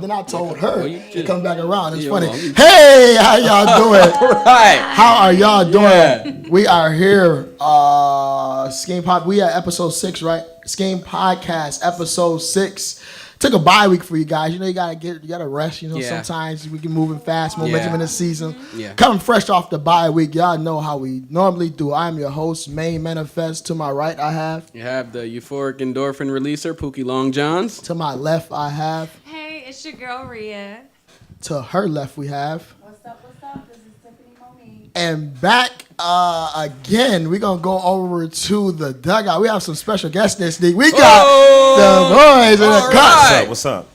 then I told her to come back around. It's funny. Well, Hey, how y'all doing? Right. How are y'all doing? Yeah. We are here. SKEAM Pod. We at episode 6, right? SKEAM Podcast, episode 6. Took a bye week for you guys. You know, you gotta rest. You know, sometimes we can moving fast, momentum in the season. Yeah. Coming fresh off the bye week, y'all know how we normally do. I'm your host, Main Manifest. To my right, I have. You have the euphoric endorphin releaser, Pookie Long Johns. To my left, I have. Hey, it's your girl Rhea. To her left, we have. What's up? This is Tiffany Monique. And back again, we're going to go over to the dugout. We have some special guests this week. We got the boys in the cut. What's up?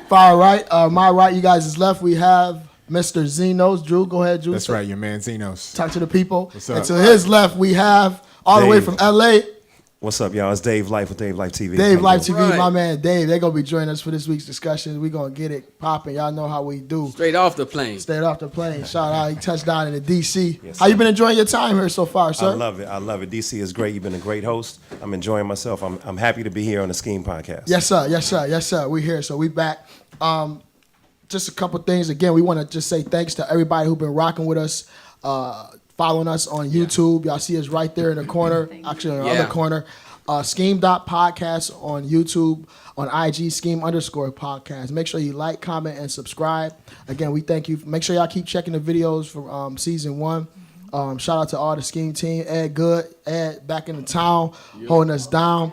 Far right, my right, you guys' left, we have Mr. Zenos. Drew, go ahead, Drew. That's right, your man Zenos. Talk to the people. What's up? And to his left, we have, all the way from L.A., What's up, y'all? It's Dave Life with Dave Life TV. Dave Life TV, Right. my man Dave. They're going to be joining us for this week's discussion. We're going to get it popping. Y'all know how we do. Straight off the plane. Stayed off the plane. Shout out. He touched down in the D.C. Yes, How you sir. been enjoying your time here so far, sir? I love it. DC is great. You've been a great host. I'm enjoying myself. I'm happy to be here on the SKEAM Podcast. Yes, sir. Yes, sir. Yes, sir. We here. So we back. Just a couple things. Again, we want to just say thanks to everybody who's been rocking with us, following us on YouTube. Y'all see us right there in the corner. Actually, in the other corner. SKEAM.podcast on YouTube, on IG, SKEAM_podcast. Make sure you like, comment, and subscribe. Again, we thank you. Make sure y'all keep checking the videos from season 1. Shout out to all the SKEAM team. Ed back in the town, holding us down.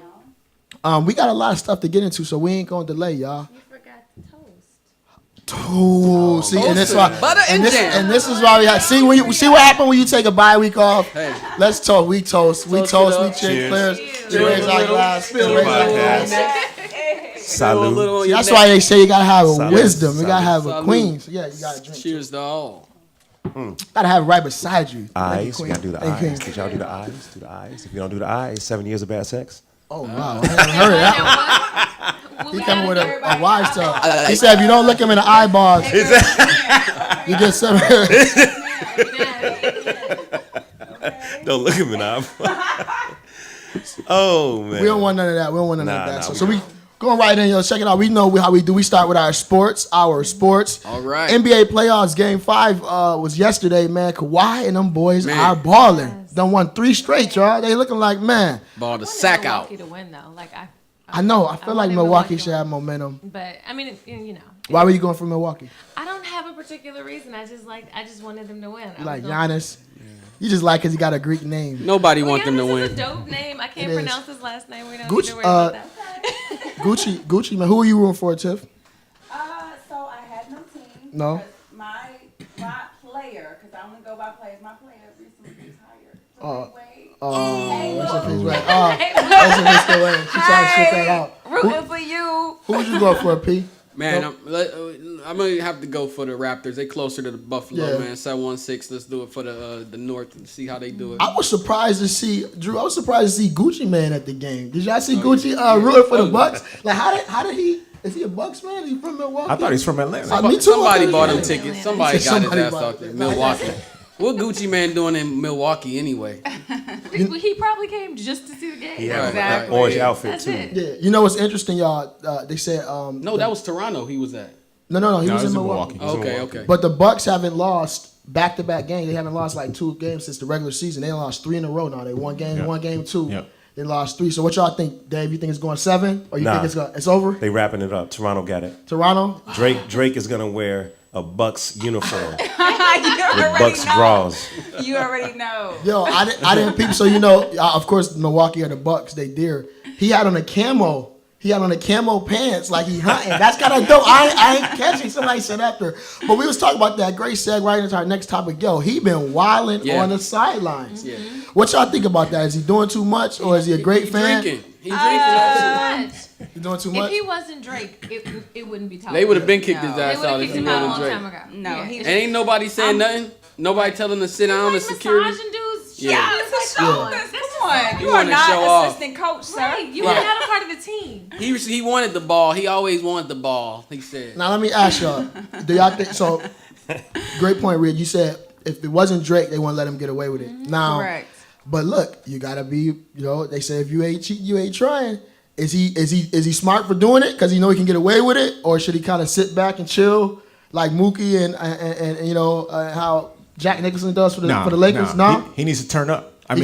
We got a lot of stuff to get into, so we ain't gonna delay, y'all. You forgot the toast. Toast. See, and this why, Butter and jam. and this is why we have. See what happened when you take a bye week off. Hey. Let's toast. We toast. We Toast it toast. We up. cheers. Cheers. Clears. We raise our glass. We Spill raise a our little glass. on that. Salute. Little on your That's neck. why they say you gotta have a Salud. wisdom. You gotta have a Salud. queen. So yeah, you gotta drink. Cheers to all. Gotta have it right beside you. Eyes. Queen. We gotta do the Thank you. eyes. Did y'all do the eyes? Do the eyes. If you don't do the eyes, 7 years of bad sex. Oh wow, I haven't heard of that. He coming with a wise talk. He said if you don't look him in the eyeballs, you get some. Don't look at me now. Oh man. We don't want none of that. We don't want none of Nah, that. nah, So we we going right in, yo. Check it out. We know how we do. We start with our sports. All right. NBA playoffs. Game 5 was yesterday, man. Kawhi and them boys Man. are balling. Done won 3 straight, y'all. They looking like, man. Ball the sack out. Milwaukee to win though. Like I know. I feel like wanted Milwaukee to should have momentum. But I mean, you know. Why were you going for Milwaukee? I don't have a particular reason. I just wanted them to win. You like Giannis? You just like because he got a Greek name. Nobody want them to Giannis win. is a dope name. I can't It is. pronounce his last name. We don't Gucci, need to worry about that. Gucci, man. Who are you rooting for, Tiff? So I had no team. No? because My player, because I only go by players. My player recently retired. Oh. Wade. Rest in peace, right? Rest in peace, the way. She trying to shit that out. Rooting for you. Who would you go for, P? Man, I'm gonna have to go for the Raptors. They closer to the Buffalo, Yeah. man. 7-1-6. Let's do it for the North and see how they do it. I was surprised to see Drew. I was surprised to see Gucci Man at the game. Did y'all see Gucci rooting for the Bucks? Like how did he? Is he a Bucks man? Is he from Milwaukee? I thought he's from Atlanta. Me too. Somebody bought him him. tickets. Somebody got his Somebody ass bought out it. there. Milwaukee. What Gucci Man doing in Milwaukee anyway? He probably came just to see the game. He had Exactly. an orange outfit That's too. it. Yeah, you know what's interesting, y'all? They said No, that was Toronto. He was at. no. He No, was it's in in Milwaukee. Milwaukee. Okay. But the Bucks haven't lost back-to-back games. They haven't lost like 2 games since the regular season. They lost 3 in a row now. They won game 1, game 2. Yeah. They lost 3. So what y'all think, Dave? You think it's going 7, or you Nah. think it's over? They wrapping it up. Toronto got it. Toronto. Drake is gonna wear a Bucks uniform You with already Bucks know. draws. You already know. Yo, I didn't peep. So you know, of course, Milwaukee are the Bucks. They dear. He had on a camo. He had on the camo pants like he hunting. That's kind of dope. I ain't catching. Somebody said after. But we was talking about that. Great seg right into our next topic. Yo, he been wilding Yeah. on the sidelines. Yeah. What y'all think about that? Is he doing too much or is he a great fan? Drinking. He drinking. Much. He doing too If much? he wasn't Drake, it wouldn't be talking. They would have been kicked his No. ass They would out have if kicked he him out a wasn't long Drake. time ago. No, Yeah. he- And ain't nobody saying nothing. Nobody telling him to sit down. The Like security. massaging dudes. Yeah. Yeah. This is Come show. on. Come This is on. You wanna are not show off. assistant coach, sir. right. You Yeah. are not a part of the team. He wanted the ball. He always wanted the ball. He said. Now let me ask y'all. Do y'all think so? Great point, Reed. You said if it wasn't Drake, they wouldn't let him get away with it. Now, Correct. but look, you gotta be. You know, they say if you ain't cheating, you ain't trying. is he smart for doing it because he know he can get away with it, or should he kind of sit back and chill like Mookie and you know how Jack Nicholson does for the Lakers? He needs to turn up. I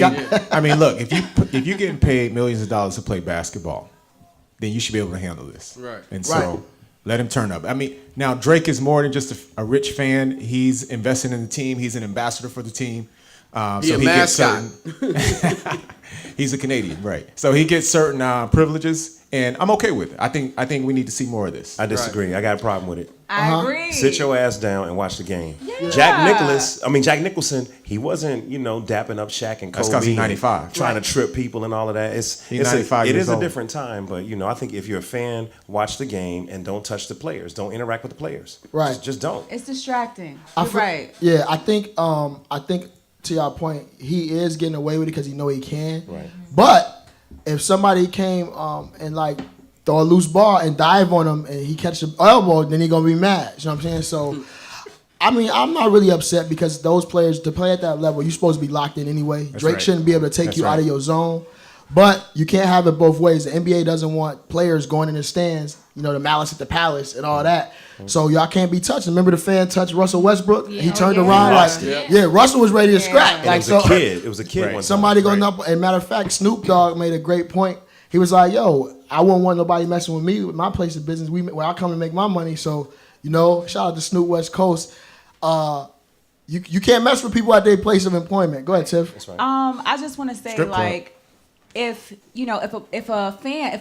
mean, look, if you're getting paid millions of dollars to play basketball, then you should be able to handle this. Right. And so let him turn up. I mean, now Drake is more than just a rich fan. He's investing in the team. He's an ambassador for the team. So he mascot. He's a Canadian, right? So he gets certain privileges, and I'm okay with it. I think we need to see more of this. I disagree. I got a problem with it. I agree. Sit your ass down and watch the game. Yeah. Jack Nicholson, he wasn't, dapping up Shaq and Kobe. That's because he's 95. And trying to trip people and all of that. He's 95 it years is old. a different time, but I think if you're a fan, watch the game and don't touch the players. Don't interact with the players. Right. Just don't. It's distracting. You're right. Yeah, I think to your point, he is getting away with it because he know he can. Right. But if somebody came and like throw a loose ball and dive on him and he catch the elbow, then he gonna be mad. You know what I'm saying? So, I mean, I'm not really upset because those players, to play at that level, you're supposed to be locked in anyway. That's Drake right. shouldn't be able to take That's you out right. of your zone. But you can't have it both ways. The NBA doesn't want players going in the stands, the malice at the palace and all that. So y'all can't be touched. Remember the fan touched Russell Westbrook? Yeah. He turned Oh, yeah. around He like, lost it. Russell was ready to scrap. And Like, it was a kid. It was a kid Right. one time. somebody going Right. up. And matter of fact, Snoop Dogg made a great point. He was like, "Yo, I wouldn't want nobody messing with me with my place of business. Where I come and make my money." So, shout out to Snoop West Coast. You can't mess with people at their place of employment. Go ahead, Tiff. That's right. I just want to say, Strip club. like, if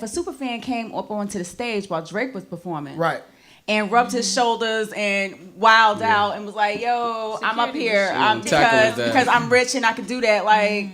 a super fan came up onto the stage while Drake was performing, Right. and rubbed his shoulders and wilded out and was like, "Yo, I'm up Security here was tackling that. because I'm rich and I could do that." Like,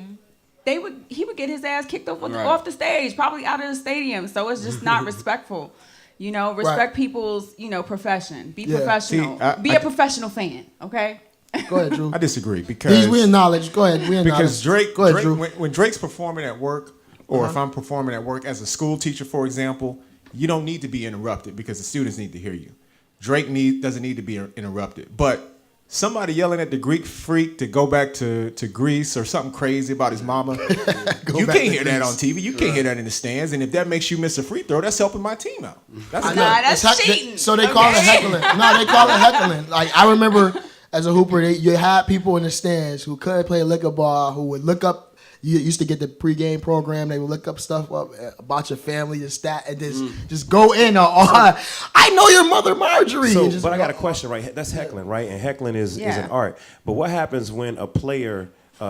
he would get his ass kicked off Right. off the stage, probably out of the stadium. So it's just not respectful. Respect Right. people's profession. Be Yeah. professional. See, Be a professional fan. Okay. Go ahead, Drew. I disagree because We acknowledge. Go ahead. We acknowledge. because Drake, Go ahead, Drew. when Drake's performing at work, or if I'm performing at work as a school teacher, for example, you don't need to be interrupted because the students need to hear you. Drake doesn't need to be interrupted. But somebody yelling at the Greek freak to go back to Greece or something crazy about his mama, you back can't to hear that Greece. on TV. You can't hear that in the stands. And if that makes you miss a free throw, that's helping my team out. That's I good. know. that's It's cheating. So they call it heckling. No, they call it heckling. Like, I remember as a hooper, you had people in the stands who couldn't play liquor ball, who would look up. You used to get the pregame program. They would look up stuff up about your family, your stat, and just go in on. I know your mother, Marjorie. So, And just- but I got a question, right? That's heckling, right? And heckling is Yeah. an art. But what happens when a player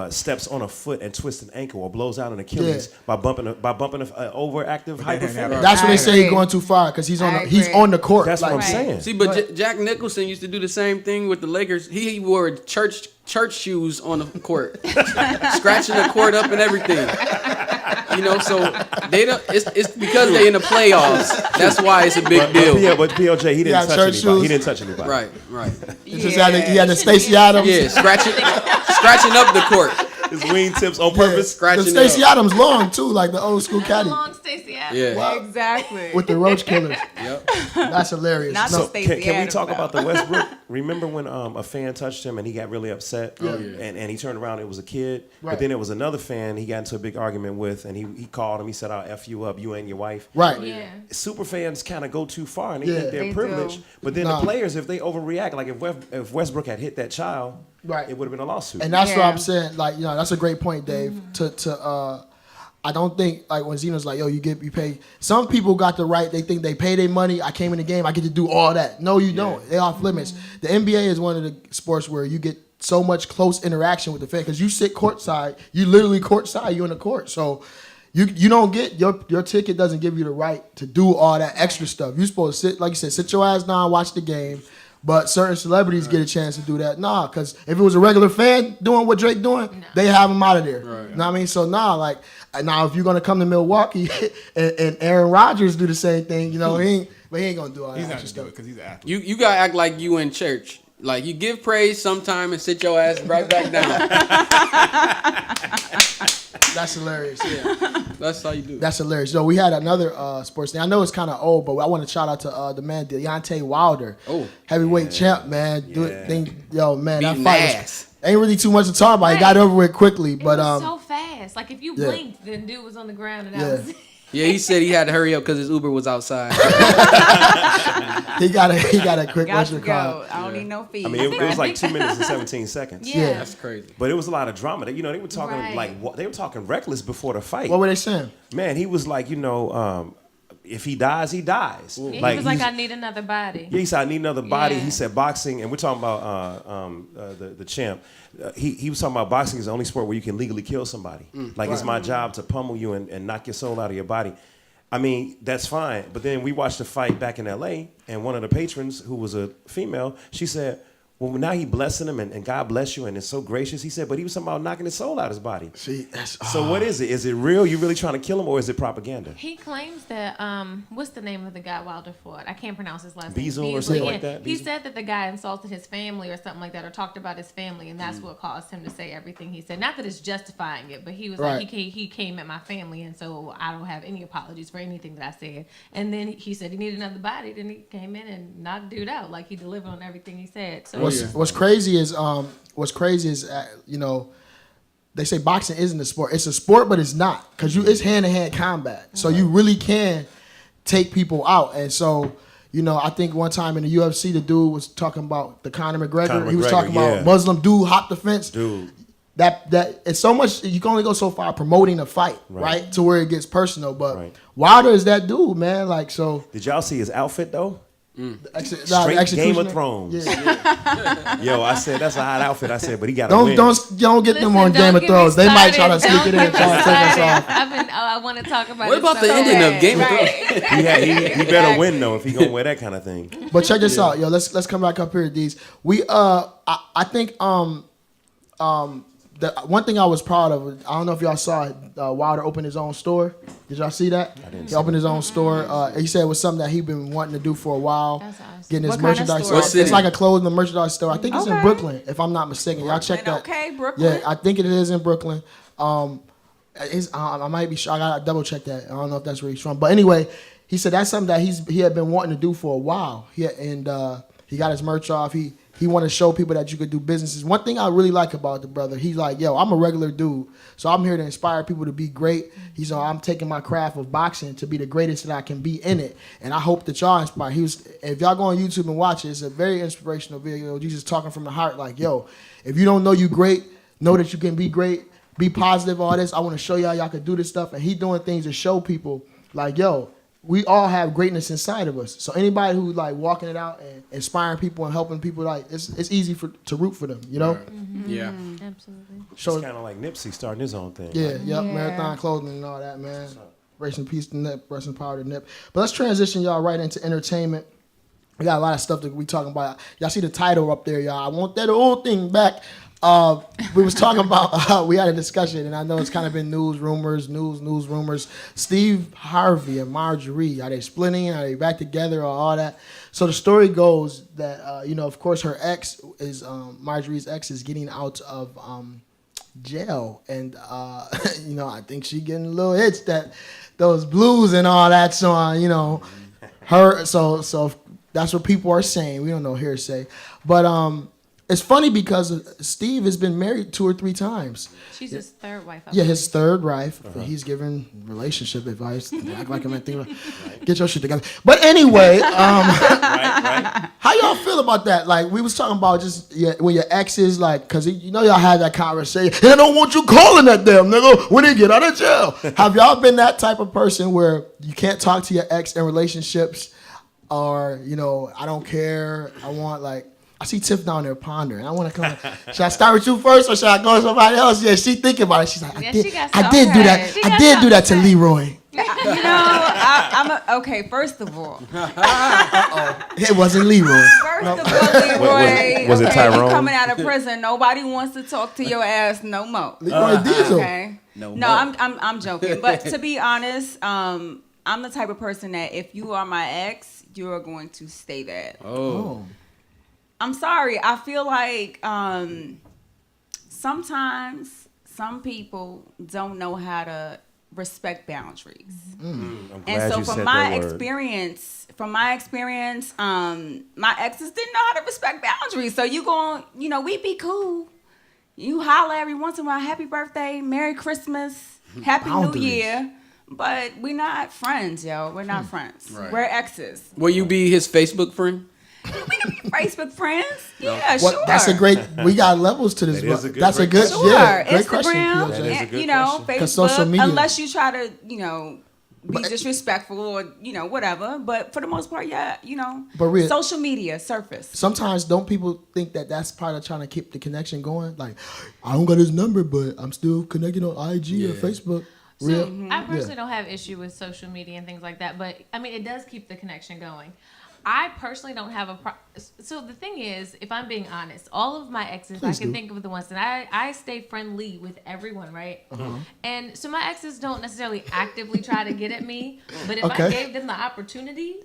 steps on a foot and twists an ankle or blows out an Achilles by bumping an overactive hyperfan? That's when I they say he's agree. going too far because he's I he's agree. on the court. That's what I'm Like, saying. See, but Jack Nicholson used to do the same thing with the Lakers. He wore church shoes on the court, scratching the court up and everything. So they don't. It's because they in the playoffs. That's why it's a big deal. But PLJ, he didn't Yeah, touch church anybody. shoes. He didn't touch anybody. Right. He just had the Stacey Adams. Yeah, scratching up the court. His wingtips on purpose. Scratching The it Stacey up. Adams long too, like the old school How caddy long Stacey Adams? Yeah. Exactly. with the roach killers. Yep. That's hilarious. Not No, so Stacey Can we Adams, talk though. about the Westbrook? Remember when a fan touched him and he got really upset? Yeah. And he turned around, it was a kid. Right. But then there was another fan he got into a big argument with, and he called him. He said, "I'll F you up, you and your wife." right. Yeah. Super fans kind of go too far and they Yeah. think they're They privileged. do. But then Nah. the players, if they overreact, like if Westbrook had hit that child, Right. it would have been a lawsuit. And that's what Yeah. I'm saying. Like, that's a great point, Dave. I don't think like when Zeno's like, "Yo, you pay." Some people got the right. They think they pay their money. I came in the game. I get to do all that. No, you don't. They off limits. The NBA is one of the sports where you get so much close interaction with the fan because you sit courtside. You literally courtside. You in the court. So you don't get your ticket doesn't give you the right to do all that extra stuff. You're supposed to sit, like you said, sit your ass down, watch the game. But certain celebrities get a chance to do that. Nah, because if it was a regular fan doing what Drake doing, they have him out of there. Right. You know what I mean? So now if you're gonna come to Milwaukee and Aaron Rodgers do the same thing, he ain't gonna do all He's that not extra going to do stuff. it because he's an athlete. You gotta act like you in church. Like you give praise sometime and sit your ass right back down. That's hilarious. Yeah, That's how you do it. that's hilarious. We had another sports thing. I know it's kind of old, but I want to shout out to the man Deontay Wilder. Oh. Heavyweight champ, man. Man, that Beating fight ass. ain't really too much to talk about. He got over it quickly, It but was so fast. Like if you yeah. blinked, then dude was on the ground and Yeah. I was. Yeah, he said he had to hurry up because his Uber was outside. He got a quick Got to Western go. card. I don't need no fee. I mean, it was like 2 minutes and 17 seconds. Yeah. That's crazy. But it was a lot of drama. They were talking Right. they were talking reckless before the fight. What were they saying? Man, he was like, if he dies, he dies. Yeah, he was like, he's- I need another body. Yeah, he said, I need another body. Yeah. He said boxing, and we're talking about the champ. He was talking about boxing is the only sport where you can legally kill somebody. It's my job to pummel you and knock your soul out of your body. I mean, that's fine. But then we watched the fight back in L.A., and one of the patrons, who was a female, she said, well, now he blessing him, and God bless you, and it's so gracious. He said, but he was talking about knocking his soul out of his body. See, that's So what is it? Is it real? You really trying to kill him, or is it propaganda? He claims that what's the name of the guy Wilder fought? I can't pronounce his last name. Beazle or something Yeah. like that? He Beazle? said that the guy insulted his family or something like that, or talked about his family, and that's what caused him to say everything he said. Not that it's justifying it, but he was Right. like he came at my family, and so I don't have any apologies for anything that I said. And then he said he needed another body. Then he came in and knocked dude out. Like, he delivered on everything he said. So What's crazy is they say boxing isn't a sport. It's a sport, but it's not, because it's hand-to-hand combat. So you really can take people out. And so, I think one time in the UFC, the dude was talking about the Conor McGregor. He was talking yeah. about Muslim dude hopped the fence. Dude. That it's so much. You can only go so far promoting a fight, right? To where it gets personal. But Right. Wilder is that dude, man. Like, so. Did y'all see his outfit, though? Straight Game of Thrones. Yeah. Yo, I said, that's a hot outfit. I said, but he got to Don't win. don't get them Listen, on don't Game of get me Thrones. They might try to started. sneak it in and try to take us off. I want to talk about What it about so the ending bad. of Game of Thrones? He better win, though, if he going to wear that kind of thing. But check this out, yo. Let's come back up here, D's. We I think the one thing I was proud of, I don't know if y'all saw it, Wilder opened his own store. Did y'all see that? He opened his own store. He said it was something that he'd been wanting to do for a while. That's awesome. Getting his What kind of merchandise. store? What It's city? like a clothing and merchandise store. I think it's in Okay. Brooklyn, if I'm not mistaken. Y'all check that. Okay, Brooklyn. Yeah, I think it is in Brooklyn. I might be sure. I gotta double check that. I don't know if that's where he's from. But anyway, he said that's something that he had been wanting to do for a while. He got his merch off. He wanted to show people that you could do businesses. One thing I really like about the brother, he's like, yo, I'm a regular dude, so I'm here to inspire people to be great. He's I'm taking my craft of boxing to be the greatest that I can be in it, and I hope that y'all inspire. If y'all go on YouTube and watch it, it's a very inspirational video. Jesus talking from the heart, like, yo, if you don't know you great, know that you can be great, be positive, all this. I want to show y'all can do this stuff, and he doing things to show people, like, yo, we all have greatness inside of us. So anybody who like walking it out and inspiring people and helping people, like it's easy to root for them, you know. Yeah. Absolutely. So It's kind of like Nipsey starting his own thing. yeah, Yeah. marathon clothing and all that, man. Rest in peace to Nip, rest in power to Nip. But let's transition y'all right into entertainment. We got a lot of stuff that we talking about. Y'all see the title up there, y'all. I want that old thing back. We was talking about, we had a discussion, and I know it's kind of been news rumors. Steve Harvey and Marjorie, are they splitting? Are they back together or all that? So the story goes that, of course, her ex is, Marjorie's ex is getting out of jail. And, I think she getting a little itch that those blues and all that. So, her, so that's what people are saying. We don't know hearsay. But, it's funny because Steve has been married 2 or 3 times. She's his third wife. I Yeah, his third wife. He's giving relationship advice. Act like I'm get your shit together. But anyway, Right. how y'all feel about that? Like, we was talking about just when your exes, like, because y'all had that conversation. Hey, I don't want you calling that damn nigga when he get out of jail. Have y'all been that type of person where you can't talk to your ex in relationships, or I don't care. I want like. I see Tiff down there pondering. I want to come. Should I start with you first, or should I go to somebody else? Yeah, she thinking about it. She's like, I did do that. I did do that to Leroy. Okay, first of all. It wasn't Leroy. First of all, Leroy, Was it okay, Tyrone? you coming out of prison. Nobody wants to talk to your ass no more. Leroy Diesel. Okay. No, I'm joking. But to be honest, I'm the type of person that if you are my ex, you are going to stay that. Oh. I'm sorry. I feel like sometimes some people don't know how to respect boundaries. I'm And glad so you from said my that word. experience, my exes didn't know how to respect boundaries. So we be cool. You holler every once in a while, happy birthday, Merry Christmas, Happy Boundaries. New Year. but we're not friends, yo. We're not friends. Right. We're exes. Will you be his Facebook friend? We can be Facebook friends. Yeah, Well, sure. that's a great. We got levels to this. That is a good- That's a great good. Sure. Yeah, great question. Instagram, That is a PLJ. and, good you know, question. 'Cause Facebook. social media- Unless you try to, you know, be disrespectful or whatever. But for the most part, yeah, But real- social media surface. Sometimes don't people think that that's part of trying to keep the connection going? Like, I don't got his number, but I'm still connected on IG or Facebook. Real. So I personally don't have issue with social media and things like that, but I mean it does keep the connection going. I personally don't have a so the thing is, if I'm being honest, all of my exes, Please I can do. think of the ones that I stay friendly with everyone, right? And so my exes don't necessarily actively try to get at me, but if Okay. I gave them the opportunity,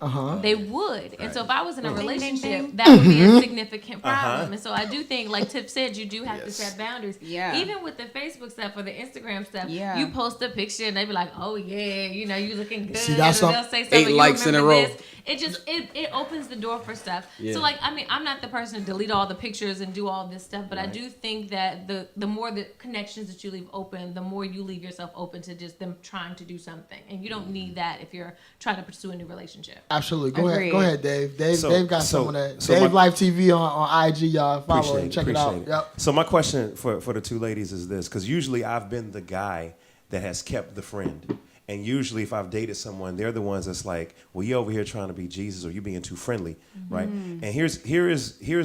they would. And so if I was in a Ding, ding, relationship, ding. that would be a significant problem. And so I do think, like Tiff said, you do have to set boundaries. Yeah. Even with the Facebook stuff or the Instagram stuff, Yeah. you post a picture and they be like, "Oh yeah, you looking good." See, that's or some- they'll say something. 8 "You likes in a remember row." this?" It just it opens the door for stuff. Yeah. So like, I mean, I'm not the person to delete all the pictures and do all this stuff, but I do think that the more the connections that you leave open, the more you leave yourself open to just them trying to do something, and you don't need that if you're trying to pursue a new relationship. Absolutely. Go Agreed. ahead, Dave. Dave So- Dave got so- some of that. so Dave my- Life TV on IG, y'all. Follow and check it out. appreciate Yep. So my question for the two ladies is this, because usually I've been the guy that has kept the friend. And usually if I've dated someone, they're the ones that's like, well, you're over here trying to be Jesus or you being too friendly, right? And here's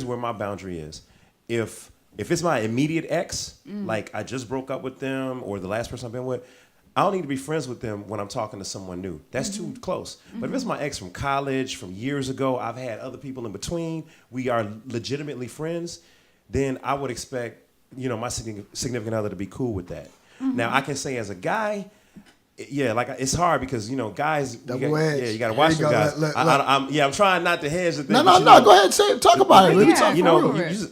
where my boundary is. If it's my immediate ex, like I just broke up with them or the last person I've been with, I don't need to be friends with them when I'm talking to someone new. That's too close. But if it's my ex from college, from years ago, I've had other people in between, we are legitimately friends, then I would expect, my significant other to be cool with that. Now, I can say as a guy, yeah, like it's hard because guys, Double edge. you got to watch There them you go. guys. Look. I'm trying not to hedge the thing. No, but no. Go ahead. Say it. Talk about it. Let me Yeah. talk. You for know, real.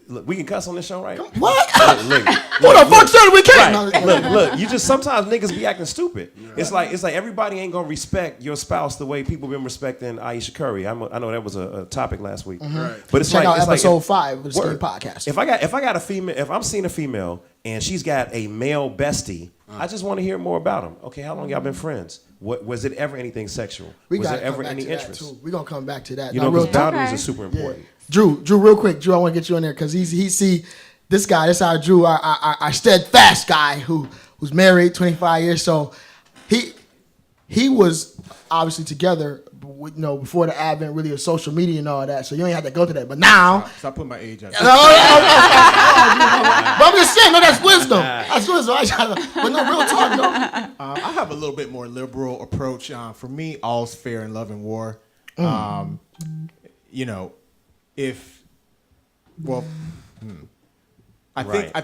look, we can cuss on this show, right? What? Look, Who the fuck said we can't? Right. Look. You just sometimes niggas be acting stupid. It's like everybody ain't gonna respect your spouse the way people been respecting Aisha Curry. I know that was a topic last week, but it's Check like out it's episode like 5 of the SKEAM word. podcast. If I got a female, if I'm seeing a female and she's got a male bestie, I just want to hear more about them. Okay, how long y'all been friends? What was it ever anything sexual? We Was got there ever any interest? We're going to come back to that. You Now, know, real because talk. boundaries Okay. are super important. Drew, real quick. Drew, I want to get you in there because he see this guy. This our Drew, our steadfast guy who's married 25 years. So he was obviously together, before the advent really of social media and all that. So you ain't have to go to that. But now, Stop putting my age out. but I'm just saying, no, that's wisdom. That's wisdom. But no, real talk, though. I have a little bit more liberal approach. For me, all's fair in love and war. I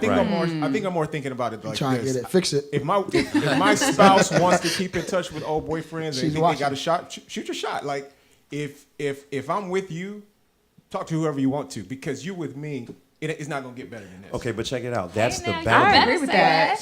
think I'm more thinking about it like Try and this. get it, fix it. If my spouse wants to keep in touch with old boyfriends and She's they think watching. they got a shot, shoot your shot. Like if I'm with you, talk to whoever you want to because you with me, it's not gonna get better than this. Okay, but check it out. That's the Hey, now, you boundary. I better agree with say that.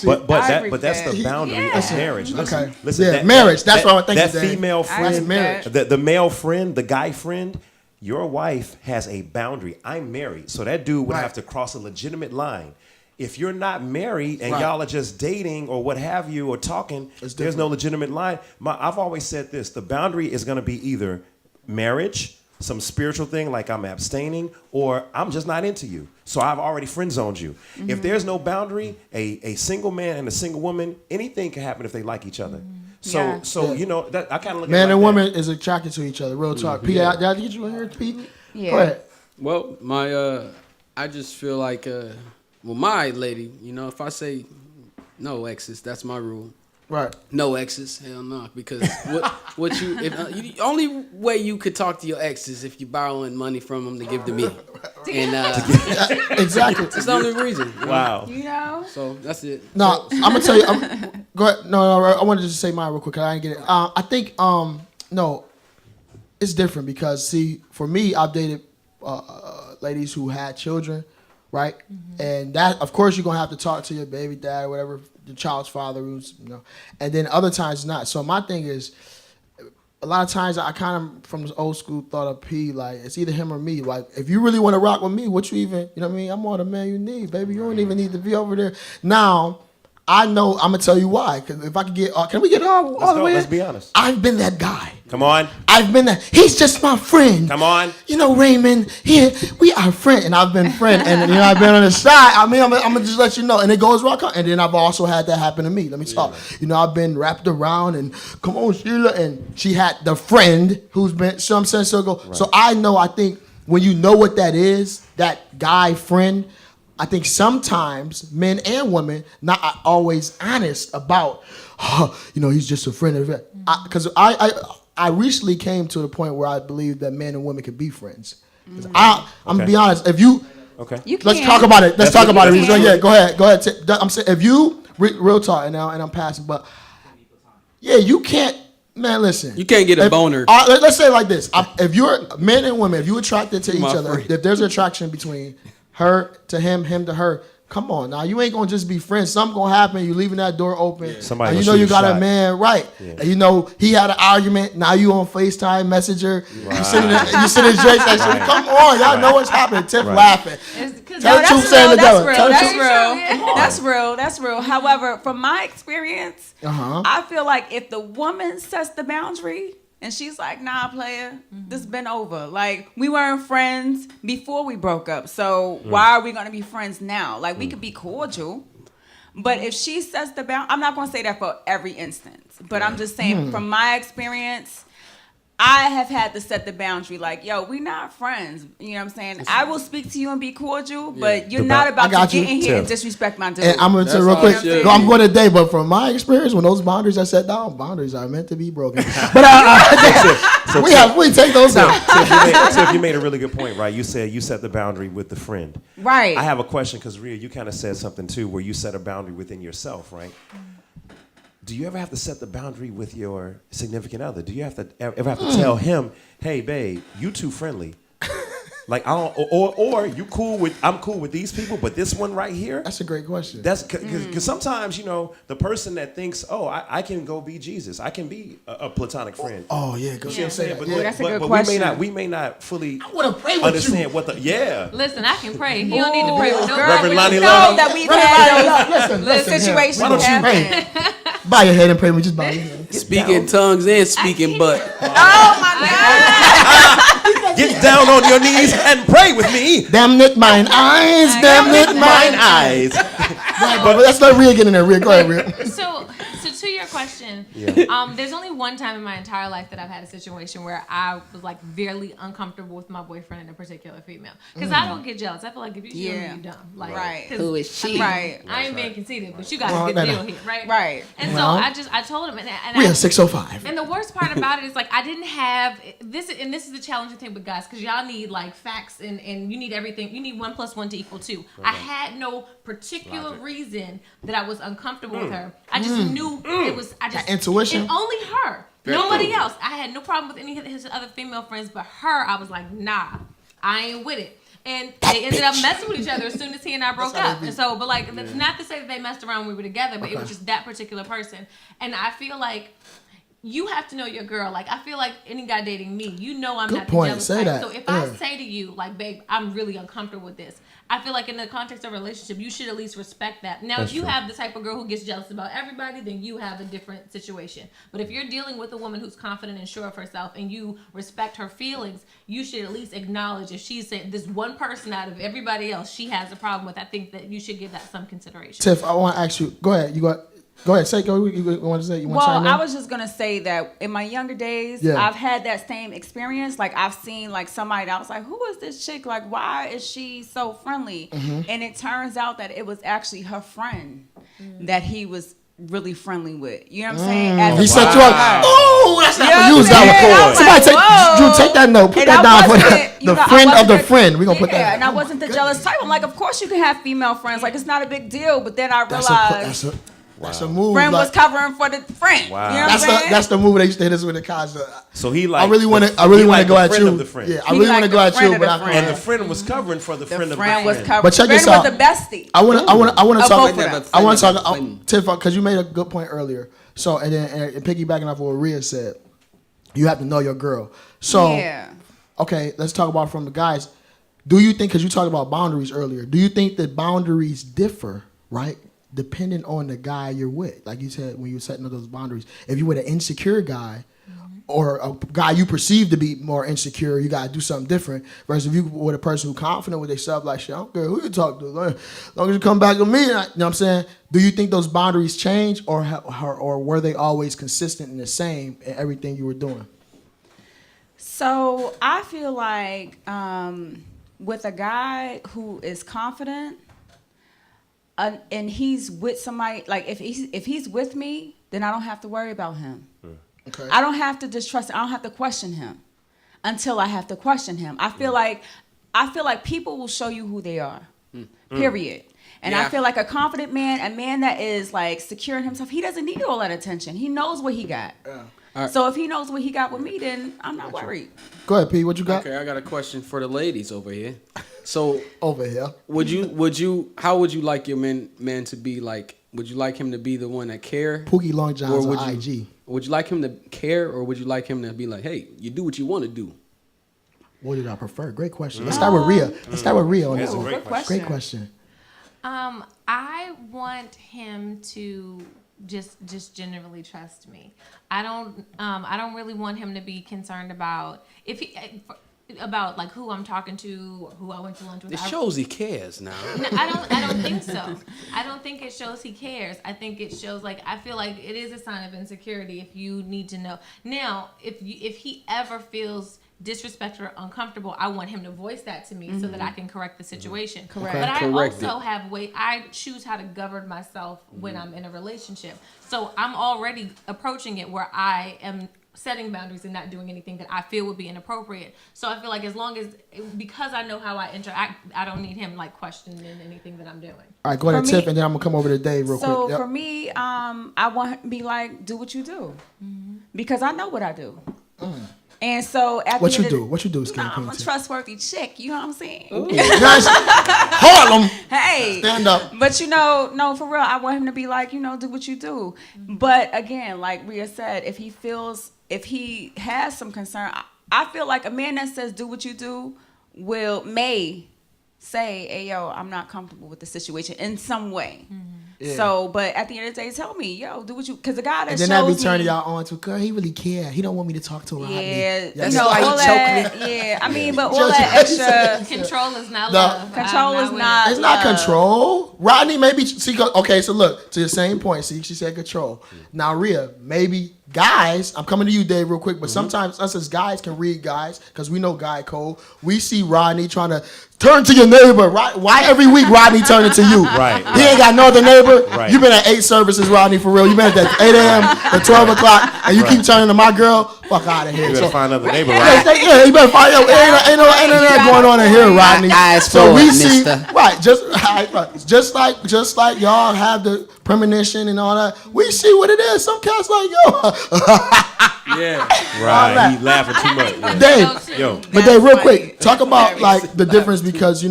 But that's the boundary Yeah. of marriage. Listen, Okay. listen. Yeah, marriage. That's what I think That you said. female I friend, agree with that. the male friend, the guy friend. Your wife has a boundary. I'm married, so that dude would Right. have to cross a legitimate line. If you're not married and Right. y'all are just dating or what have you or talking, It's there's no different. legitimate line. I've always said this: the boundary is going to be either marriage, some spiritual thing like I'm abstaining, or I'm just not into you. So I've already friend zoned you. If there's no boundary, a single man and a single woman, anything can happen if they like each other. So Yeah. that I kind of look Man at it and like woman is attracted to each other. Real talk. Pete, did I get you in here, Pete? Yeah. Go ahead. Well, I just feel like, my lady, if I say no exes, that's my rule. Right. No exes, hell no. Because the only way you could talk to your ex is if you're borrowing money from them to give to me, and Exactly. that's the only reason. Wow. You know? So that's it. No, I'm gonna tell you. Go ahead. No, I wanted to just say mine real quick. 'Cause I didn't get it. I think no, it's different because see, for me, I've dated ladies who had children, right? And that, of course, you're gonna have to talk to your baby dad or whatever, the child's father, who's and then other times not. So my thing is, a lot of times I kind of from this old school thought of P, like it's either him or me. Like if you really want to rock with me, what you even, I'm all the man you need, baby. You don't even need to be over there. Now, I know. I'm gonna tell you why. Because if I could get, can we get all the way? Let's be honest. I've been that guy. Come on. I've been that. He's just my friend. Come on. You know, Raymond. We are friends, and I've been friend, and I've been on the side. I mean, I'm gonna just let you know, and it goes rock. And then I've also had that happen to me. Let me talk. You know, I've been wrapped around, and come on, Sheila, and she had the friend who's been. So I'm saying, so I know. I think when you know what that is, that guy friend. I think sometimes men and women not always honest about, you know, he's just a friend of it. Because I recently came to the point where I believe that men and women can be friends. I'm gonna be honest. If you, let's talk about it. Let's talk about it. Yeah, go ahead. I'm saying if you real talk, and I'm passing, but yeah, you can't. Man, listen. You can't get a boner. Let's say it like this: if you're men and women, if you're attracted to each other, friend. if there's attraction between her to him, him to her. Come on now, you ain't gonna just be friends. Something gonna happen. You leaving that door open. Yeah. Somebody and you gonna know you shoot a got shot. a man, right? Yeah. And you know he had an argument. Now you on FaceTime Messenger. Right. You sitting in Drake section. Right. Come on, y'all know what's happening. Tiff laughing. Tell the truth, That's say real. the That's devil. real. Tell the That's truth. real. That's real. That's real. However, from my experience, I feel like if the woman sets the boundary and she's like, "Nah, player, this been over. Like we weren't friends before we broke up, so why are we gonna be friends now? Like we could be cordial." But if she sets the boundary, I'm not gonna say that for every instance, but I'm just saying from my experience. I have had to set the boundary like, yo, we not friends. You know what I'm saying? I will speak to you and be cordial, but you're not about to get in here and disrespect my dude. And I'm going to say real quick, I'm going today, but from my experience, when those boundaries are set down, boundaries are meant to be broken. But we take those down. Tiff, you made a really good point, right? You said you set the boundary with the friend. Right. I have a question because, Rhea, you kind of said something, too, where you set a boundary within yourself, right? Do you ever have to set the boundary with your significant other? Do you ever have to tell him, "Hey, babe, you too friendly"? Like I don't, or I'm cool with these people, but this one right here. That's a great question. That's because sometimes the person that thinks, "Oh, I can go be Jesus. I can be a platonic friend." Oh yeah, go see what I'm saying. But, that's a good but question. we may not fully pray with understand you. what the Listen, I can pray. He don't need to pray with no Reverend Lonnie You Love. know that we've had those Listen, situations why don't you happen. bow your head and pray. Just bow your head. Speaking tongues and speaking butt. Oh my God. Get down on your knees and pray with me. Damn it, mine eyes. Damn it, mine eyes. But let's let Rhea get in there. Rhea, go ahead, Rhea. So to your question, there's only one time in my entire life that I've had a situation where I was like very uncomfortable with my boyfriend and a particular female. Because I don't get jealous. I feel like if you shoot me, you dumb. Like, Right. Who is she? Right. I ain't being conceited, but you got a good deal here, right? Right. And so I told him, and Rhea, 605. And the worst part about it is like I didn't have this, and this is the challenging thing with guys because y'all need like facts and you need everything. You need 1 + 1 = 2. Okay. I had no particular reason that I was uncomfortable with her. I just knew it was. I just That intuition. And only her, nobody else. I had no problem with any of his other female friends, but her, I was like, nah, I ain't with it. And they ended up messing with each other as soon as he and I broke up. And so, but like, not to say that they messed around when we were together, but it was just that particular person. And I feel like you have to know your girl. Like, I feel like any guy dating me, you know I'm not the jealous type. So if I say to you, like, babe, I'm really uncomfortable with this, I feel like in the context of a relationship, you should at least respect that. Now, if you have the type of girl who gets jealous about everybody, then you have a different situation. But if you're dealing with a woman who's confident and sure of herself and you respect her feelings, you should at least acknowledge if she's saying this one person out of everybody else she has a problem with, I think that you should give that some consideration. Tiff, I want to ask you. Go ahead. Go ahead. Say. Go. You want to say? You want to chime in? I was just gonna say that in my younger days, I've had that same experience. Like I've seen like somebody that I was like, "Who is this chick? Like, why is she so friendly?" And it turns out that it was actually her friend that he was really friendly with. You know what I'm saying? He set you up. Oh, that's not You know for use what I'm saying? that one. Somebody take Whoa. Drew. Take that note. Put And that I down for wasn't, the friend of the friend. We're gonna put that. Yeah, and I wasn't the jealous type. I'm like, of course you can have female friends. Like it's not a big deal. But then I realized that's a move. friend was covering for the friend. Wow. You know what I'm saying? That's the move they used to hit us with the cars. So he like. I really want to go at you. Yeah, I really want to go at you, but and the friend was covering for the friend of the friend. Was covering. But check this friend out. was the bestie. I want to talk. I want to talk. Friend. Tiff, because you made a good point earlier. So and piggybacking off what Rhea said, you have to know your girl. So okay, let's talk about from the guys. Do you think, because you talked about boundaries earlier, do you think that boundaries differ, right? depending on the guy you're with. Like you said, when you're setting up those boundaries, if you're with an insecure guy, or a guy you perceive to be more insecure, you gotta do something different. Versus if you with a person who's confident with themselves, like shit, I don't care who you talk to, as long as you come back to me. You know what I'm saying? Do you think those boundaries change, or were they always consistent and the same in everything you were doing? So I feel like with a guy who is confident, and he's with somebody, like if he's with me, then I don't have to worry about him. Okay. I don't have to distrust. I don't have to question him until I have to question him. I feel like people will show you who they are. Period. And I feel like a confident man, a man that is like secure in himself, he doesn't need all that attention. He knows what he got. Yeah. So if he knows what he got with me, then I'm not worried. Go ahead, P. What you got? Okay, I got a question for the ladies over here. So Over here. how would you like your man to be like? Would you like him to be the one that care? Pookie Long John's Or would on you- IG. Would you like him to care, or would you like him to be like, hey, you do what you want to do? What did I prefer? Great question. Let's start with Rhea. Let's start with Rhea on That's this a one. great question. Great question. I want him to just generally trust me. I don't really want him to be concerned about about like who I'm talking to, or who I went to lunch with. It shows he cares now. No, I don't think so. I don't think it shows he cares. I think it shows I feel like it is a sign of insecurity if you need to know. Now, if he ever feels disrespected or uncomfortable, I want him to voice that to me so that I can correct the situation. Correct. But I Correct also have I choose how to govern myself when I'm in a relationship. So I'm already approaching it where I am setting boundaries and not doing anything that I feel would be inappropriate. So I feel like because I know how I interact, I don't need him questioning anything that I'm doing. All right, go ahead, For Tiff, me- and then I'm gonna come over to Dave real So quick. Yep. for me, I want him to be like, do what you do, because I know what I do. And so at What the you end of do? What you do, Skin I'm Queen a Tiff? trustworthy chick. You know what I'm saying? Nice. Harlem. Hey, Stand up. But no, for real, I want him to be like, do what you do. But again, like Rhea said, if he has some concern, I feel like a man that says do what you do may say, hey, yo, I'm not comfortable with the situation in some way. Yeah. So, but at the end of the day, tell me, yo, do what you, because the guy that And shows then that be me, turning y'all on to, girl, he really care. He don't want me to talk to Rodney. yeah, That's you know, why you all that, yeah. I mean, but all that extra Control is not No. love. control I'm is with not. it. It's not love. control. Rodney maybe okay, so look, to the same point. See, she said control. Now, Rhea, maybe guys, I'm coming to you, Dave, real quick, but sometimes us as guys can read guys, because we know guy code. We see Rodney trying to turn to your neighbor. Why every week Rodney turning to you? Right, He ain't got no other neighbor. Right. You been at 8 services, Rodney, for real. You been at that 8 a.m. to 12 o'clock, and you keep turning to my girl. Fuck out of here. You better find another neighbor, Yeah, right? yeah, you better find out. Ain't no that going on in here, Rodney. Eyes So we forward, see, mister. right, just like y'all have the premonition and all that. We see what it is. Some cats like yo, Yeah. Right. He laughing too much. Yeah. Dave. Yo, But That's Dave, real funny. quick, talk about Very like the difference because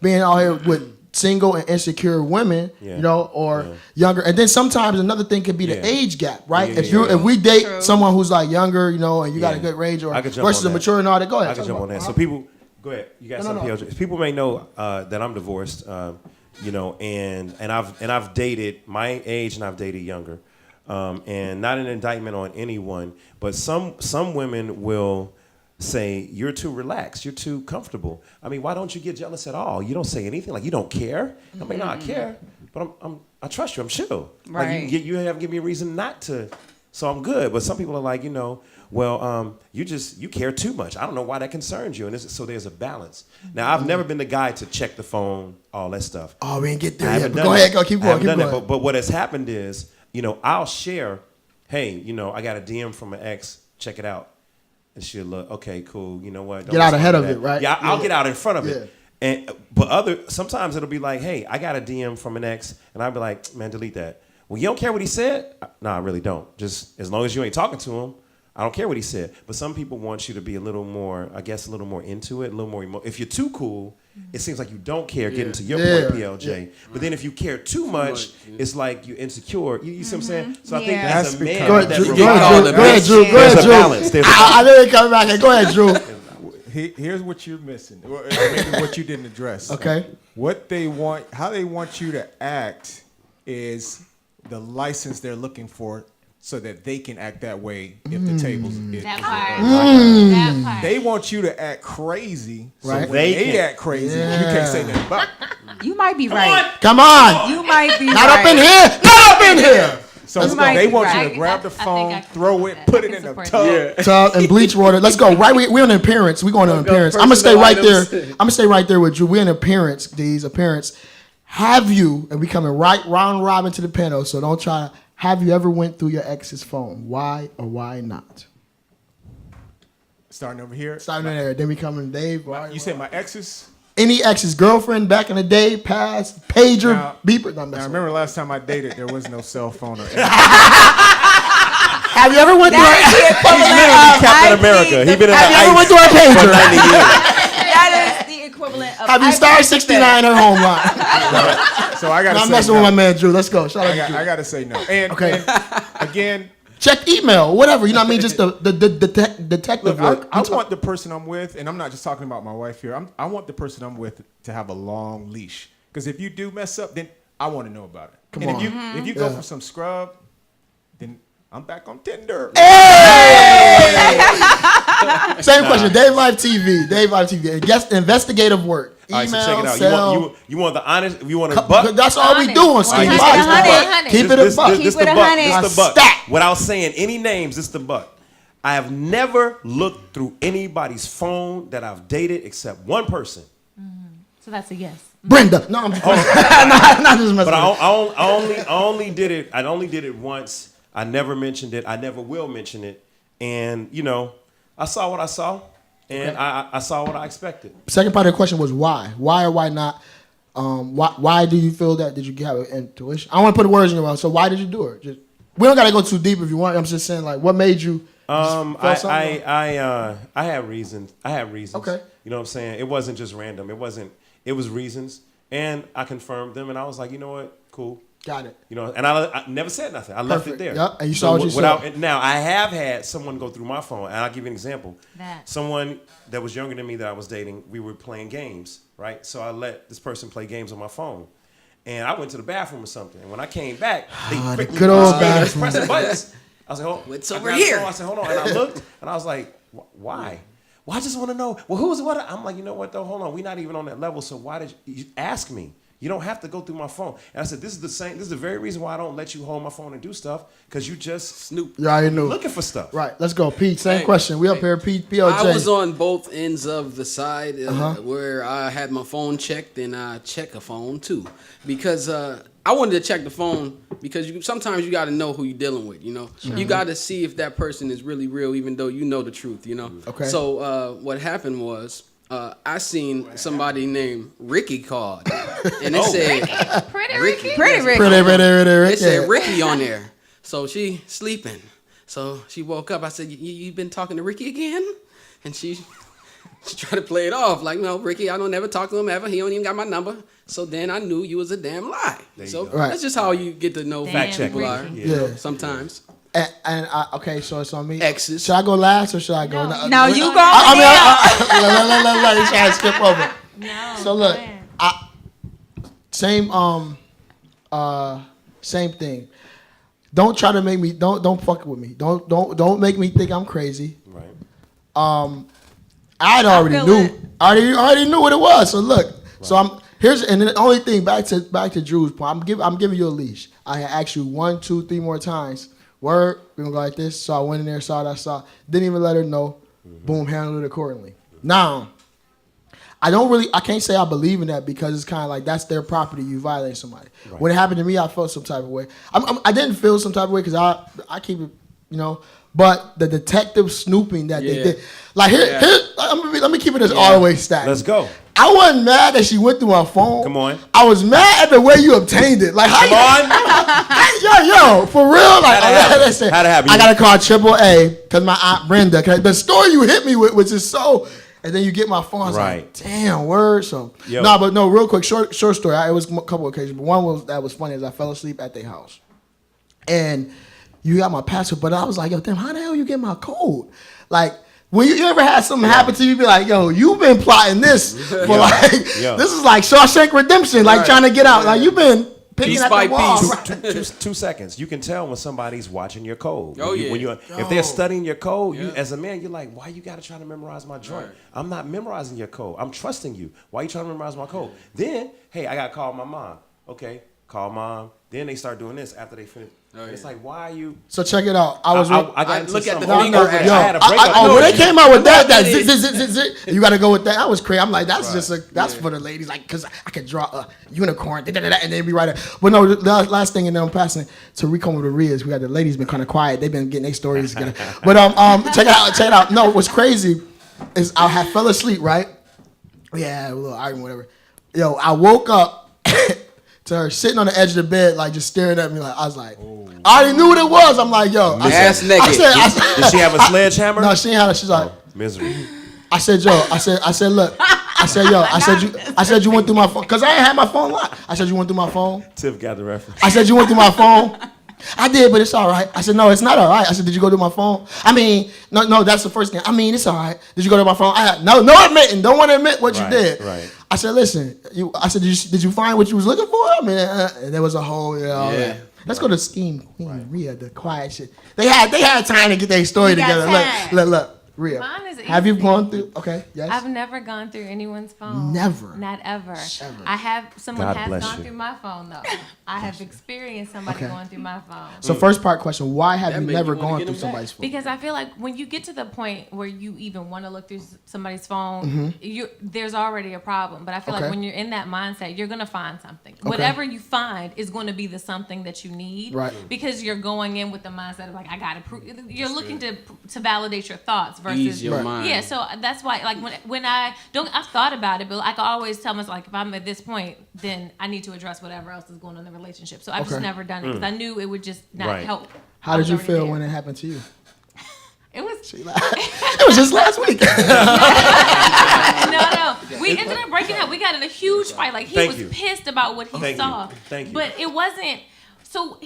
being out here with single and insecure women, Yeah. or younger, and then sometimes another thing could be the Yeah. age gap, right? Yeah, If we date True. someone who's like younger, and you got a Yeah. good range, or I could jump versus on a that. mature and all that, go ahead. I can talk jump on about- that. So people, go ahead. You got No, something, no. PLJ. People may know that I'm divorced, and I've dated my age and I've dated younger, and not an indictment on anyone, but some women will say you're too relaxed, you're too comfortable. I mean, why don't you get jealous at all? You don't say anything, like you don't care. I mean, no, I care, but I trust you. I'm chill. Right. Like you haven't given me a reason not to, so I'm good. But some people are like, well, you care too much. I don't know why that concerns you, and so there's a balance. Now, I've never been the guy to check the phone, all that stuff. Oh, we ain't get I there yet. haven't But done go that. ahead, go keep I going. haven't Keep done going. that, but what has happened is, I'll share, hey, I got a DM from an ex, check it out. And she'll look, okay, cool. You know what? Don't Get out respond ahead to of that. it, right? Yeah, I'll Yeah. get out in front of Yeah. it. But sometimes it'll be like, hey, I got a DM from an ex, and I'll be like, man, delete that. Well, you don't care what he said? No, I really don't. Just as long as you ain't talking to him, I don't care what he said. But some people want you to be a little more, I guess, a little more into it, a little more if you're too cool, it seems like you don't care, getting to your Yeah. point, PLJ. But then if you care too much, it's like you're insecure. You see what I'm saying? So I think Yeah. as a That's man, Go ahead, that Drew. Go relates- ahead, Drew. Go ahead, Drew. Go There's ahead, a Drew. balance. There's a I know you're coming back. Go ahead, Drew. Here's what you're missing, or maybe what you didn't address. Okay. What they want, how they want you to act is the license they're looking for so that they can act that way if the tables That is part. unlocked. That part. They want you to act crazy, so Right. when They they can- act crazy, you can't say nothing about it. You might be right. Come on. You might be Not right. up in here. Not up in here. So You might they be want right. you to grab I the think I phone, can throw support it, that. put I it can in the support tub. that. Tub and bleach water. Let's go. Right, we're on appearance. We're going to appearance. I'm gonna stay personal right there. items. I'm gonna stay right there with you. We're in appearance. These appearance. Have you? And we coming right round robin to the panel. So don't try. Have you ever went through your ex's phone? Why or why not? Starting over here. Starting there. Then we coming Dave. Why? You said my exes? Any ex's girlfriend back in the day, past, pager, Now- beeper. No, I'm Now, I messing remember last time I dated, there was no cell phone or anything. Have you ever went through That is the her? equivalent of Captain I America. need He the- been in Have you ever the went through her ice for pager? 90 years. That is the equivalent of Have you I star need the 69 her home line? So I got to I'm say messing no. with my man Drew. Let's go. Shout out to Drew. I got to say no. And, Okay. and again, Check email, whatever. You know what I mean? Just the detective look, work. I want the person I'm with, and I'm not just talking about my wife here. I want the person I'm with to have a long leash. Because if you do mess up, then I want to know about it. Come and on. if you go Yeah. for some scrub, then I'm back on Tinder. Same question. Dave Live TV. Dave Live TV. Guest investigative work. All right, Email, so check it out. sell. You want the honest? You want a buck? That's all we do on Honest. Scheme All right, Live. this the buck. Keep it a buck. This Keep the it a buck. hundred. This the buck. Stack. Without saying any names, this the buck. I have never looked through anybody's phone that I've dated except one person. So that's a yes. Brenda. No, I'm just not just messing But with I only did it. I only did it once. I never mentioned it. I never will mention it. And you know, I saw what I saw, and I saw what I expected. Second part of the question was why? Why or why not? Why do you feel that? Did you have an intuition? I don't want to put words in your mouth. So why did you do it? Just, we don't got to go too deep if you want. I'm just saying, like, what made you? I had reasons. I had reasons. Okay. You know what I'm saying? It wasn't just random. It was reasons, and I confirmed them, and I was like, you know what? Cool. Got it. You know, and I never said nothing. I left Perfect. it there. Yep, and you saw what you saw. Now, I have had someone go through my phone, and I'll give you an example. That. Someone that was younger than me that I was dating, we were playing games, right? So I let this person play games on my phone. And I went to the bathroom or something. And when I came back, they the quickly good old was bathroom. pressing buttons. I was like, oh, It's I over grabbed the here. phone. I said, hold on. And I looked, and I was like, why? Well, I just want to know. Well, who's what? I'm like, you know what, though? Hold on. We're not even on that level. So why did you ask me? You don't have to go through my phone. And I said, this is the very reason why I don't let you hold my phone and do stuff, because you just Snoop. You already knew. looking for stuff. Right. Let's go, Pete. Same Hey, question. We up here, Pete. PLJ. I was on both ends of the side where I had my phone checked, and I check a phone too, because I wanted to check the phone because sometimes you got to know who you're dealing with. You know, you got to see if that person is really real, even though you know the truth. You know. Okay. So what happened was I seen somebody named Ricky called, and it said Pretty Ricky. Ricky. Pretty Ricky. It said Ricky on there. So she sleeping. So she woke up. I said, you been talking to Ricky again? And she tried to play it off. Like, no, Ricky, I don't ever talk to him ever. He don't even got my number. So then I knew you was a damn lie. So Right. that's just how you get to know who Fact people check. are. Ricky. Yeah. Sometimes. And okay, so it's on me. Exes. Should I go last or should I go? No, you go. Let me try to skip over. No. So look, go ahead. same thing. Don't try to make me don't fuck with me. Don't make me think I'm crazy. Right. I already feel knew. it. Already knew what it was. So look. So I'm here's and then the only thing back to Drew's point. I'm giving you a leash. I had asked you 1, 2, 3 more times. Word, we're gonna go like this. So I went in there, saw what I saw. Didn't even let her know. Boom, handled it accordingly. Now, I can't say I believe in that because it's kind of like that's their property. You violate somebody. Right. When it happened to me, I felt some type of way. I didn't feel some type of way because I keep it, you know. But the detective snooping that they Yeah. did, like here, Yeah. let me keep it as all the way stacked. Let's go. I wasn't mad that she went through my phone. Come on. I was mad at the way you obtained it. Like how Come yo, for real. Like How'd it happen? listen, How'd it happen? I gotta call AAA because my aunt Brenda. Cause the story you hit me with was just so. And then you get my phone. I was like, Right. damn, word. So Yo. no, real quick, short story. It was a couple of occasions, but one that was funny is I fell asleep at their house, and you got my password. But I was like, yo, damn, how the hell you get my code? Like. When you ever had something happen to you, be like, yo, you've been plotting this for like, Yeah. this is like Shawshank Redemption, like Right. trying to get out. Like you've been picking Piece at by the wall. piece. 2 seconds. You can tell when somebody's watching your code. Oh, yeah. If they're studying your code, you, Yeah. as a man, you're like, why you got to try to memorize my joint? Right. I'm not memorizing your code. I'm trusting you. Why you trying to memorize my code? Then, hey, I got to call my mom. Okay, call mom. Then they start doing this after they finish. Oh, It's yeah. like, why are you? So check it out. I got into look at the some- finger No, action. I had a I, breakup. oh, when they came out with that that zit, is- zit, zit, zit, zit, you got to go with that. I was crazy. I'm like, that's Right. just that's for the ladies, like, cause I could draw a unicorn, and then be right there. But no, the last thing, and then I'm passing to Recon with the Rias. We had the ladies been kind of quiet. They've been getting their stories together. But check it out. No, what's crazy is I had fell asleep, right? Yeah, a little argument, whatever. Yo, I woke up to her sitting on the edge of the bed, like just staring at me. Like I was like, I already knew what it was. I'm like, yo, Ass naked. Did she have a sledgehammer? no, she ain't had it. She's like, Misery. I said, Joe, I said, look, I said, you went through my phone, cause I ain't had my phone locked. I said, you went through my phone. Tiff got the reference. I said, you went through my phone. I did, but it's all right. I said, no, it's not all right. I said, did you go to my phone? I mean, no, that's the first thing. I mean, it's all right. Did you go to my phone? No admitting. Don't want to admit what you Right, did. right. I said, listen, I said, did you find what you was looking for? I mean, and there was a whole, Yeah. Let's go to SKEAM Queen Rhea, the quiet shit. They had time to get their story We got together. time. Look, Rhea. Mine is Have you easy. gone through? Okay, yes. I've never gone through anyone's phone. Never? Not ever. Ever. I have someone God has bless gone you. through my phone though. I have experienced somebody Okay. going through my phone. So first part question: why have That you make never you wanna gone get through them somebody's back. phone? Because I feel like when you get to the point where you even want to look through somebody's phone, there's already a problem. But I feel Okay. like when you're in that mindset, you're gonna find something. Whatever you find is going to be the something that you need. Right. Because you're going in with the mindset of like, I gotta prove. You're looking to validate your thoughts versus Ease your Right. mind. Yeah, so that's why, like, when I've thought about it, but I can always tell myself, like, if I'm at this point, then I need to address whatever else is going on in the relationship. So I've just Okay. never done it because I knew it would just not Right. help. How I did was you already feel there. when it happened to you? It was It was just last week. no. We ended up breaking up. We got in a huge fight. Like he Thank was you. pissed about what he Thank saw. you. Thank you. But it wasn't. So,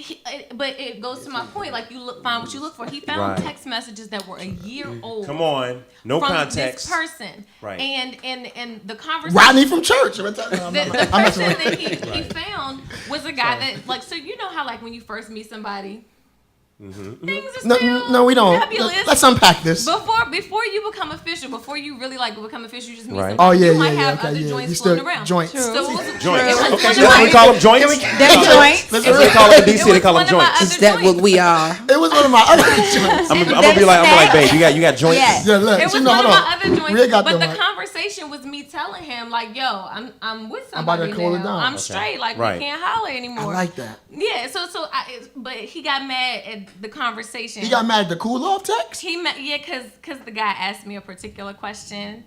but it goes to my point. Like find what you look for. He found Right. text messages that were a year old. Come on. No from context. this person. Right. And the conversation. Rodney from church. The person that he found was a guy that, like, so you know how, like, when you first meet somebody, things are still No, we don't. nebulous. Let's unpack this. Before you become official, before you really, like, become official, you just meet Right. somebody. Oh, yeah, you might yeah, have okay, other yeah. joints You still floating around. joints. So it was, Joints. it was Okay, one so of what my- we call them joints? They're joints. That's what they call it in DC. it They was call them one of my joints. other Is that what joints. we are? It was one of my other joints. I'm gonna be like, babe, you got joints? Yes. Yeah, look. It was you know, one of hold my on. other Rhea joints, got but them the right. conversation was me telling him, like, yo, I'm with I'm about to somebody cool it now. down. I'm Okay. straight. Like, Right. we can't holler anymore. I like that. Yeah, but he got mad at the conversation. He got mad at the cool off text. Because the guy asked me a particular question,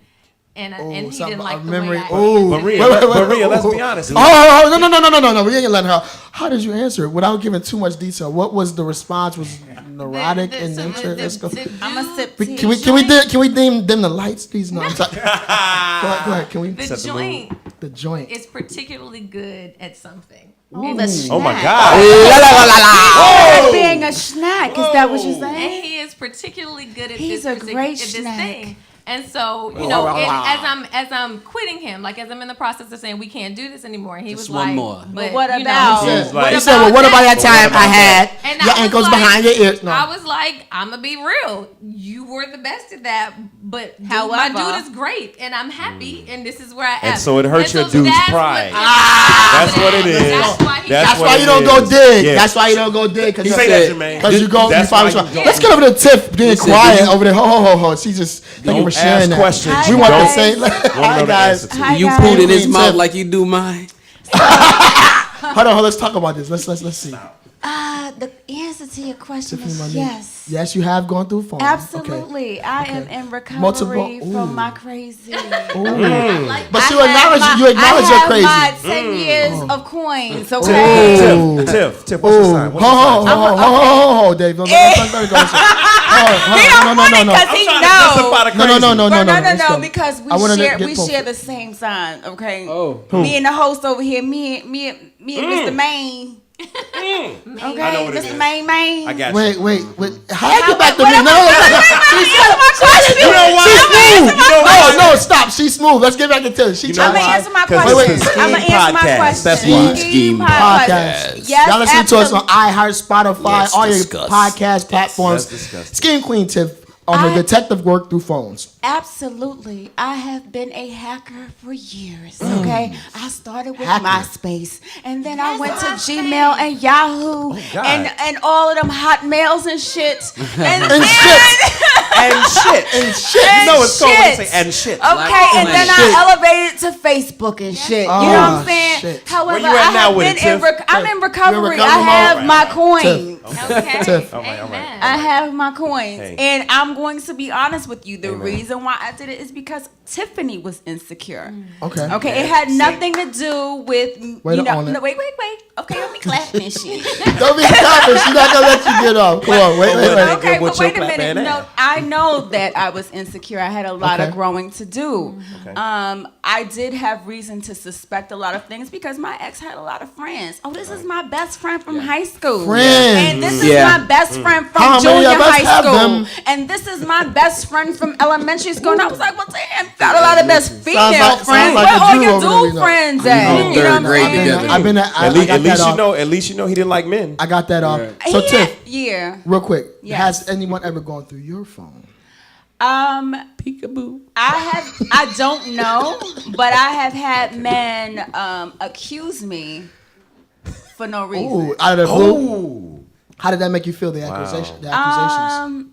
and he something didn't like of the memory. way I Oh, But Rhea, wait, let's oh, be honest. Oh, no. We ain't letting her. How did you answer it without giving too much detail? What was the response? Was neurotic in nature? Let's go. I'ma sip We- tea. Can we dim the lights, please? No, I'm sorry. Go ahead. Can we? The Set the joint The joint. is particularly good at something. Oh, the snack. Oh my God. Like being a snack. Is that what you're And saying? he is particularly good at He's this a great this snack. thing. And so, you know, as I'm quitting him, like as I'm in the process of saying we can't do this anymore, and he Just was one like, more. But what you know, about- He He's like- said, "Well, what about that time I had And your I was ankles like- behind your ears?" No. I was like, I'm gonna be real. You were the best at that, but my However- dude is great, and I'm happy, and this is where I am. And so it hurts your dude's that's pride. What, That's what it is. That's what why it you don't is. go dig. Yeah. That's why you don't go dig. He say that, Jermaine. Because you go. You That's find why what you you don't- Let's get over to Tiff being Listen, quiet do you- over there. Ho. She just thank you Don't for sharing ask that. questions. Hi, We want the guys. same. Wanna know Hi the guys. answer to. Hi, You guys. pooed in his Tiff. mouth like you do mine. Hold on. Let's talk about this. Let's see. The answer to your question Tiffany, my is name. yes. Yes, you have gone through phone. Absolutely. I am in recovery Multiple- ooh. from my crazy. Okay. But you I have acknowledge my- you acknowledge I you're have crazy. my 10 years of coins, okay? Ooh. Tiff, what's your sign? What's your Ho, sign? ho, Dave. Don't go. He don't want it because he knows. No, because I wanna we get share the same sign, okay? Oh. Me and the host over here, me and Mr. Maine Okay, I know what it this is. main. I got you. Wait. How you get back to me? No. You know why? She's smooth. You know why? No, stop. She's smooth. Let's get back to Tilly. She You know I'm trying gonna why? answer my 'Cause question. it's the I'm gonna SKEAM answer my podcast. question. That's why. SKEAM podcast. Yes, Y'all listen to us on absolutely. iHeart, Spotify, Let's all your discuss. podcast platforms. Let's discuss. Skin Queen Tiff on her I- detective work through phones. Absolutely. I have been a hacker for years, okay? I started with Hacker. MySpace, and then I went to Gmail and Yahoo, God. and all of them Hotmails and shit. And And shit. And shit. And shit. And No, it's cold when they shit. say and shit. Okay, and then Shit. I elevated to Facebook and shit. You know what I'm saying? shit. However, Where you at I now have with been it, Tiff? I'm in recovery. You're in I recovery have mode? my coins. Okay. Tiff. All right. Amen. I have my coins. Hey. And I'm going to be honest with you. The Amen. reason why I did it is because Tiffany was insecure. Okay. Okay, it had nothing to do with Wait you know. on it. No, wait. Okay, let me clap and shit. Don't be clapping. She's not gonna let you get off. Come on. Wait. Okay, Good with but your wait a clap minute. and No, ass. I know that I was insecure. I had a lot Okay. of growing to do. Okay. I did have reason to suspect a lot of things because my ex had a lot of friends. Oh, this is my best friend from high school. Friends. And this Yeah. is my best friend from How many junior of us high have school. them? And this is my best friend from elementary school. And I was like, well, damn, you got a lot of best female sounds friends. like Where a all Jew your over there, dude you know. friends We at? was in You know third what I'm grade saying? together. I've been at. At least, I got that off. at least you know he didn't like men. I got that off. Right. So Tiff, Yeah. real quick, Yes. has anyone ever gone through your phone? Peekaboo. I don't know, but I have had men accuse me for no reason. Ooh, out of the blue. Ooh. How did that make you feel? The accusation, the accusations.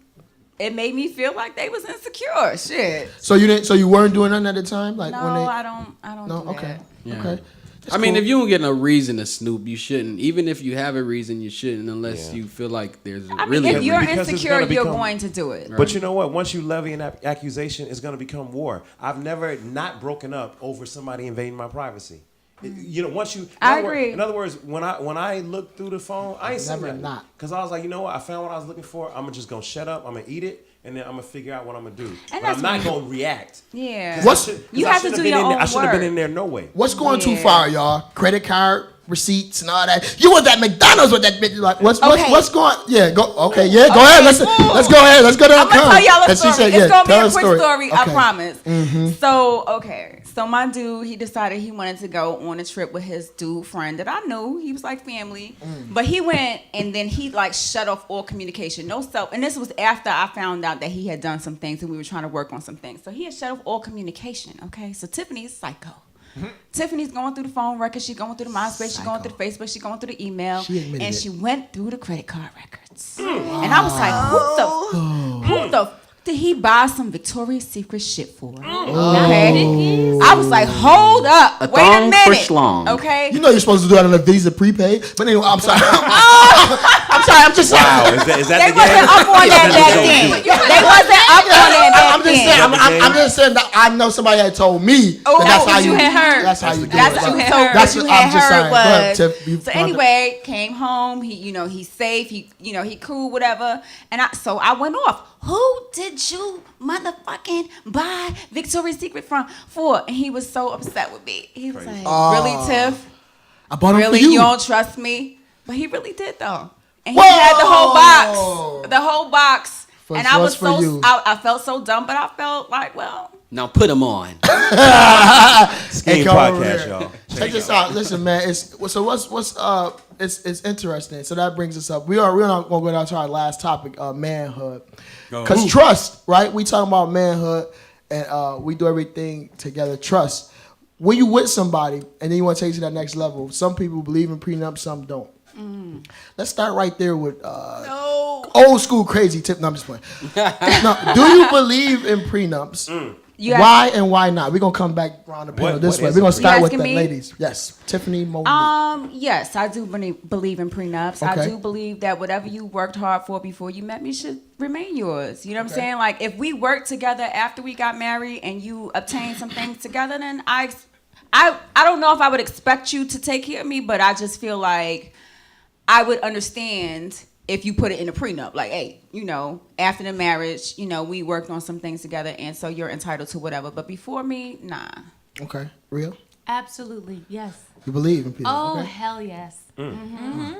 It made me feel like they was insecure. Shit. So you didn't. So you weren't doing nothing at the time, like No, when they. I don't. No. do Okay. that. Yeah. Okay. That's I mean, cool. if you don't get no reason to snoop, you shouldn't. Even if you have a reason, you shouldn't, unless Yeah. you feel like there's I mean, really a if you're reason. Because it's insecure, gonna you're become- going to do it. But you know what? Once you levy an accusation, it's going to become war. I've never not broken up over somebody invading my privacy. You know, once you. I agree. In other words, when I looked through the phone, I ain't saying Never nothing. not. Because I was like, you know what? I found what I was looking for. I'm just going to shut up. I'm going to eat it. And then I'm going to figure out what I'm going to do. But that's I'm not going to react. Yeah. What's- You have to do your own I shouldn't have been work. in there no way. What's going too Yeah. far, y'all? Credit card receipts and all that. You was at McDonald's with that bitch. Like, what's Okay. what's going? Yeah, go. Okay, yeah, go Okay, ahead. Let's cool. let's go ahead. Let's go down. I'm gonna tell y'all a And she story. said, It's yeah, gonna be tell a a quick story. I Okay. promise. So okay, so my dude, he decided he wanted to go on a trip with his dude friend that I knew. He was like family, but he went and then he like shut off all communication, no cell. And this was after I found out that he had done some things and we were trying to work on some things. So he had shut off all communication. Okay, so Tiffany's psycho. Tiffany's going through the phone records. She's going through the MySpace. She's going through the Facebook. She's going through the email. She admitted And it. she went through the credit card records. And I was like, who the fuck did he buy some Victoria's Secret shit for? Okay. I was like, hold up. A Wait a thong for minute. schlong. Okay. You know you're supposed to do that on a Visa prepaid. But anyway, I'm sorry. I'm sorry. I'm just Wow, saying. is that They the wasn't game? up on that back the then. game? They wasn't up on that back I'm just saying. then. I'm just saying that I know somebody had told me Oh, that that's that's what how you had heard. That's how you do That's it. what you had So heard. that's What what you I'm had just heard saying. Go ahead, was. Tiff, you So brought the- anyway, came home. He, he's safe. He cool, whatever. And so I went off. Who did you motherfucking buy Victoria's Secret for? And he was so upset with me. He was like, "Really, Tiff? I bought them Really? for You you. don't trust me?" But he really did though. And he Whoa! had the whole box. The whole box. For- And I was just for so you. I felt so dumb, but I felt like, well. Now put them on. SKEAM come over podcast, here. y'all. Check this out. Listen, man. It's interesting. So that brings us up. We're not gonna go down to our last topic, manhood. Because trust, right? We talking about manhood, and we do everything together. Trust. When you with somebody and then you want to take it to that next level, some people believe in prenup, some don't. Let's start right there with old school crazy tip. No, I'm just playing. No, do you believe in prenups? Why and why not? We're gonna come back around the panel What this way. is We're gonna a start prenup? with You the asking me? ladies. Yes, Tiffany Monique. Yes, I do believe in prenups. Okay. I do believe that whatever you worked hard for before you met me should remain yours. You know what I'm saying? Like if we worked together after we got married and you obtained some things together, then I don't know if I would expect you to take care of me, but I just feel like I would understand if you put it in a prenup. Like, hey, after the marriage, we worked on some things together, and so you're entitled to whatever. But before me, nah. Okay, real. Absolutely, yes. You believe in people? Oh, Okay. hell yes.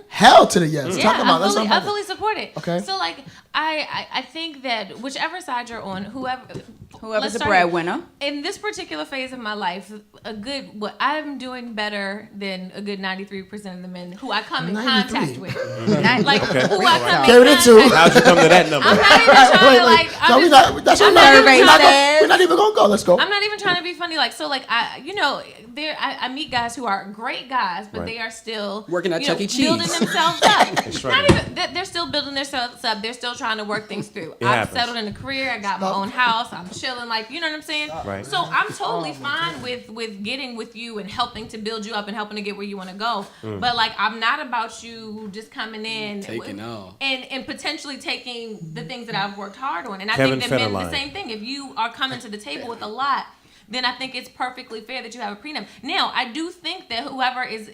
Hell to the yes. Yeah, Talk about I that. fully support it. Okay. So like I think that whichever side you're on, Whoever's let's the start breadwinner. in this particular phase of my life, I'm doing better than a good 93% of the men who I come in 93. contact with. Like who I come Carried in it too. contact. How'd you come to that number? I'm not even trying to like. No, I'm we just- not, that's I'm what not we're even not, trying to- we're not even gonna go. Let's go. I'm not even trying to be funny. Like, so, like, I meet guys who are great guys, but Right. they are still Working at you Chuck know, E. Cheese. building themselves up. struggling. Not even, they're still building themselves up. They're still trying to work things through. It I've happens. settled in a career. I got my own house. I'm chilling. Like, you know what I'm saying? Right. So I'm totally fine with getting with you and helping to build you up and helping to get where you want to go. But like, I'm not about you just coming in Taking all. and potentially taking the things that I've worked hard on. And I Kevin think that men Federline. the same thing. If you are coming to the table with a lot, then I think it's perfectly fair that you have a prenup. Now, I do think that whoever is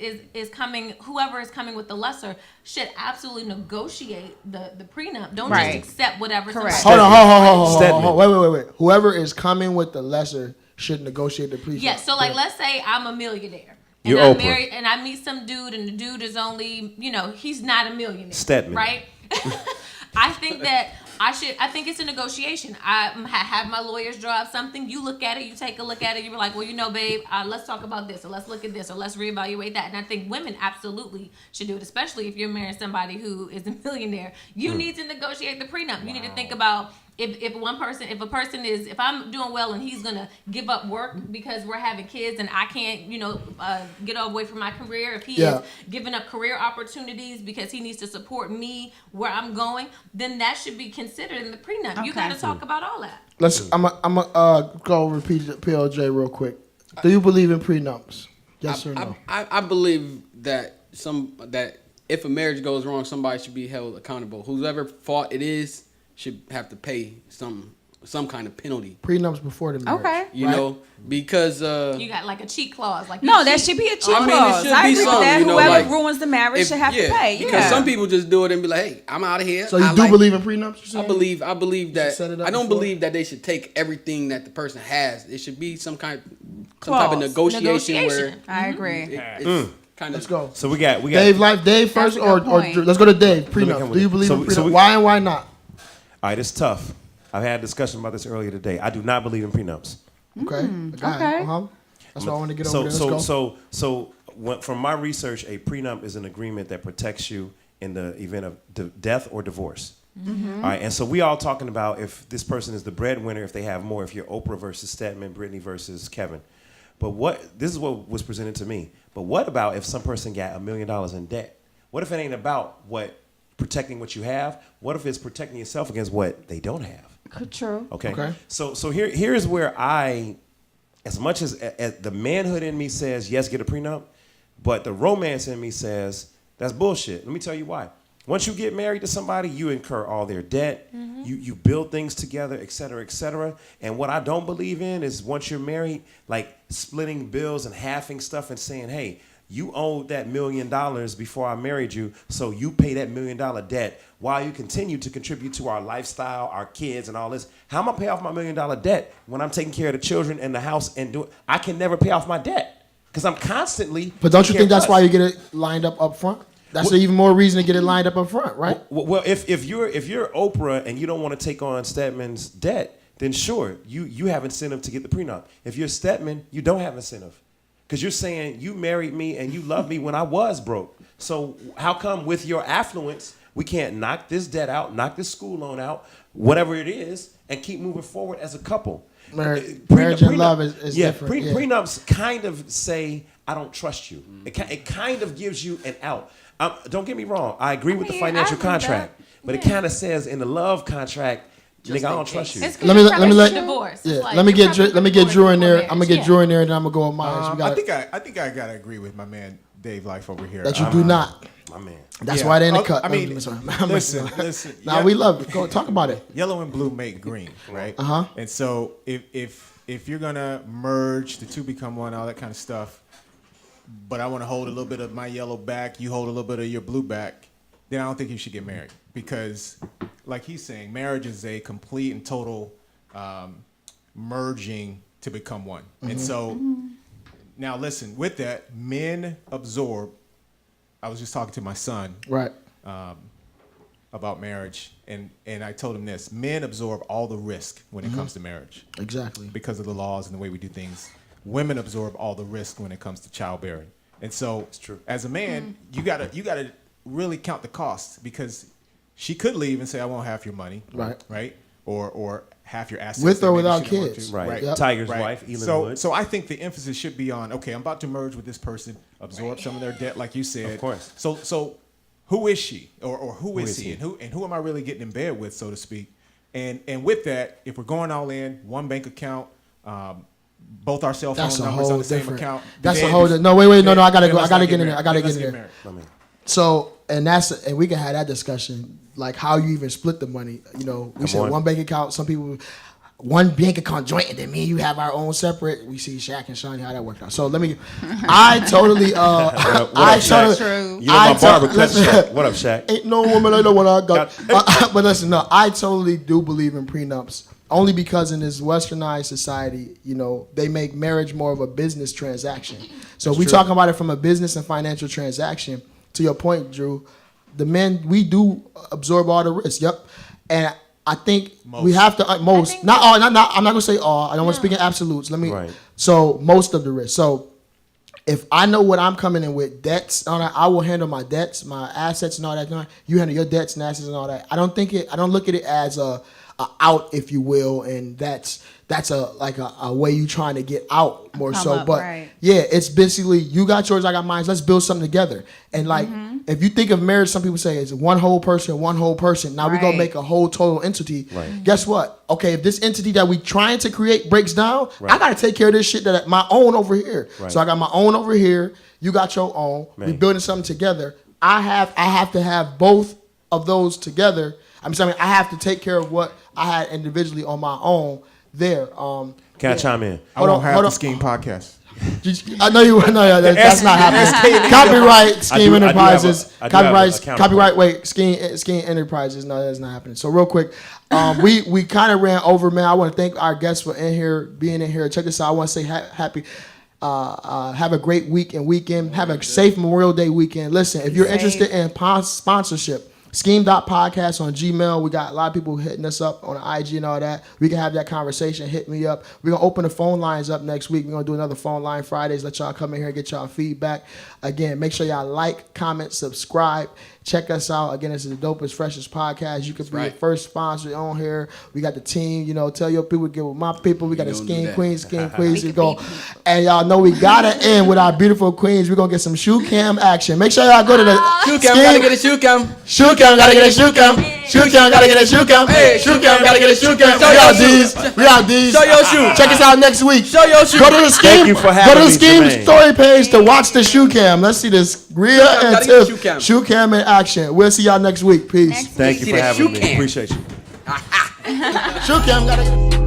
coming with the lesser should absolutely negotiate the prenup. Don't Right. just accept whatever. Correct. somebody- Hold Stedman. on. Wait. Whoever is coming with the lesser should negotiate the pre. Yeah. So like, let's say I'm a millionaire. And You're I'm Oprah. married, and I meet some dude, and the dude is only, he's not a millionaire. Stedman. Right? I think that I think it's a negotiation. I have my lawyers draw up something. You look at it, you take a look at it, you're like, well, babe, let's talk about this, or let's look at this, or let's reevaluate that. And I think women absolutely should do it, especially if you're marrying somebody who is a millionaire. You need to negotiate the prenup. You need to think about if I'm doing well and he's gonna give up work because we're having kids and I can't, get away from my career, if he is giving up career opportunities because he needs to support me where I'm going, then that should be considered in the prenup. You Okay. got to talk about all that. I'm go repeat the PLJ real quick. Do you believe in prenups? Yes or no? I believe that if a marriage goes wrong, somebody should be held accountable. Whoever fault it is should have to pay some kind of penalty. Prenups before the marriage. Okay. You know, because You got like a cheat clause, like No, you that cheat. should be a cheat I mean, it clause. should I be agree with something, that. you know, Whoever like, ruins the marriage should have to pay. Because Yeah. some people just do it and be like, "Hey, I'm out of here." So you believe in prenups? you're saying? I believe that. set it up I don't before? believe that they should take everything that the person has. It should be some type of Clause. negotiation where Negotiation. I agree. it's kind of. Let's go. So we got Dave first, a or good point. let's go to Dave. me come Prenup. with Do you it. believe in So prenup? we- Why and why not? All right, it's tough. I've had a discussion about this earlier today. I do not believe in prenups. Okay. okay. That's what I want to get over there. Let's go. From my research, a prenup is an agreement that protects you in the event of death or divorce. All right, and so we all talking about if this person is the breadwinner, if they have more, if you're Oprah versus Stedman, Brittany versus Kevin. But this is what was presented to me. But what about if some person got $1 million in debt? What if it ain't about protecting what you have? What if it's protecting yourself against what they don't have? True. Okay. So here's where as much as the manhood in me says yes, get a prenup, but the romance in me says that's bullshit. Let me tell you why. Once you get married to somebody, you incur all their debt. You build things together, et cetera, et cetera. And what I don't believe in is once you're married, like splitting bills and halving stuff and saying, hey, you owed that $1 million before I married you, so you pay that $1 million debt while you continue to contribute to our lifestyle, our kids, and all this. How am I pay off my $1 million debt when I'm taking care of the children and the house and I can never pay off my debt because I'm constantly. But don't you taking think that's care why of you get it lined up front? That's even more reason to get it lined up front, right? Well, if you're Oprah and you don't want to take on Stedman's debt, then sure, you have incentive to get the prenup. If you're Stedman, you don't have incentive. Because you're saying you married me and you loved me when I was broke. So how come with your affluence, we can't knock this debt out, knock this school loan out, whatever it is, and keep moving forward as a couple? Marriage and love is different. Prenups kind of say, I don't trust you. It kind of gives you an out. Don't get me wrong. I agree with the financial contract. But it kind of says in the love contract, nigga, I don't trust you. It's Let me divorce. Yeah, It's like let me you're get perfectly Drew in there. marriage. I'm gonna get Yeah. Drew in there, and then I'm gonna go with mine. I think I gotta agree with my man Dave Life over here. that you do not. My man. That's Yeah. why they in the cut. I mean, I'm listen. Nah, we love it. Go talk about it. Yellow and blue make green, right? And so if you're gonna merge, the two become one, all that kind of stuff. But I want to hold a little bit of my yellow back. You hold a little bit of your blue back. Then I don't think you should get married because, like he's saying, marriage is a complete and total merging to become one. And so now listen, with that, men absorb I was just talking to my son Right. about marriage, and I told him this: men absorb all the risk when it comes to marriage Exactly. because of the laws and the way we do things. Women absorb all the risk when it comes to childbearing, and so as a man, you gotta really count the costs, because she could leave and say, "I want half your money," right, or half your assets, With or that maybe without she didn't want kids. to. Right. Yep. Tiger's Right. wife, Elin So, Wood. so I think the emphasis should be on, okay, I'm about to merge with this person, absorb some of their debt, like you said. Of course. So who is she, or who is he, and who am I really getting in bed with, so to speak? And with that, if we're going all in, one bank account, both our cell phone That's a numbers on whole the same different. account. That's a then- whole. No, wait. No, I gotta then go. I let's gotta not get in there. married. I gotta Then get let's in there. married. So, and we can have that discussion, like how you even split the money. You know, we said on. one bank account. Some people, one bank account joint, and then me and you have our own separate. We see Shaq and Shawnee how that worked out. So I totally, What up, I Shaq? totally, True. You know my barber cut listen, Shaq. What up, Shaq? Ain't no woman like the one I got. But listen, no, I totally do believe in prenups. Only because in this westernized society, you know, they make marriage more of a business transaction. So if we talking about it from a business and financial transaction, to your point, Drew, the men, we do absorb all the risk. Yep. And I think we have to, most, not all, I'm not going to say all. I don't want to speak in absolutes. Right. So most of the risk. So if I know what I'm coming in with, debts, all that, I will handle my debts, my assets and all that. You handle your debts and assets and all that. I don't look at it as a out, if you will, and that's a way you trying to get out more Come so. up, But right. yeah, it's basically you got yours, I got mine. Let's build something together. And like if you think of marriage, some people say it's one whole person. Now we gonna Right. make a whole total entity. Right. Guess what? Okay, if this entity that we trying to create breaks down, I gotta take care of this shit that my own over here. Right. So I got my own over here. You got your own. We Man. building something together. I have to have both of those together. I have to take care of what I had individually on my own there. Can I chime in? I won't have hold the on. SKEAM podcast. I know you. No, that's not happening. Copyright SKEAM Enterprises. I do have a counterpoint. Copyright. Wait, SKEAM Enterprises. No, that's not happening. So real quick, we kind of ran over, man. I want to thank our guests for being in here. Check this out. I want to say happy. Have a great week and weekend. Have a safe Memorial Day weekend. Listen, if you're interested in sponsorship, SKEAM.podcast on Gmail. We got a lot of people hitting us up on IG and all that. We can have that conversation. Hit me up. We're going to open the phone lines up next week. We're going to do another phone line Fridays. Let y'all come in here and get y'all feedback. Again, make sure y'all like, comment, subscribe. Check us out. Again, this is the dopest, freshest podcast. You can be right. the first sponsor on here. We got the team. You know, tell your people, get with my people. We got the gonna do SKEAM that. Queens. We go. And y'all know we got to end with our beautiful queens. We're going to get some shoe cam action. Make sure y'all go to the Shoe cam, gotta get a shoe cam. Shoe cam, gotta get a shoe cam. Shoe cam, gotta get a shoe cam. Hey, Shoe cam, gotta get a shoe cam. Show We your out shoe. these. We out these. Show your shoe. Check us out next week. Show your shoe. Go to the SKEAM. you for Go having to the me, SKEAM Jermaine. story page to watch the shoe cam. Let's see this. Rhea cam, and gotta get a Tiff. shoe cam. Shoe cam in action. We'll see y'all next week. Peace. Thank you See for that having shoe me. cam. Appreciate you. Shoe cam, gotta.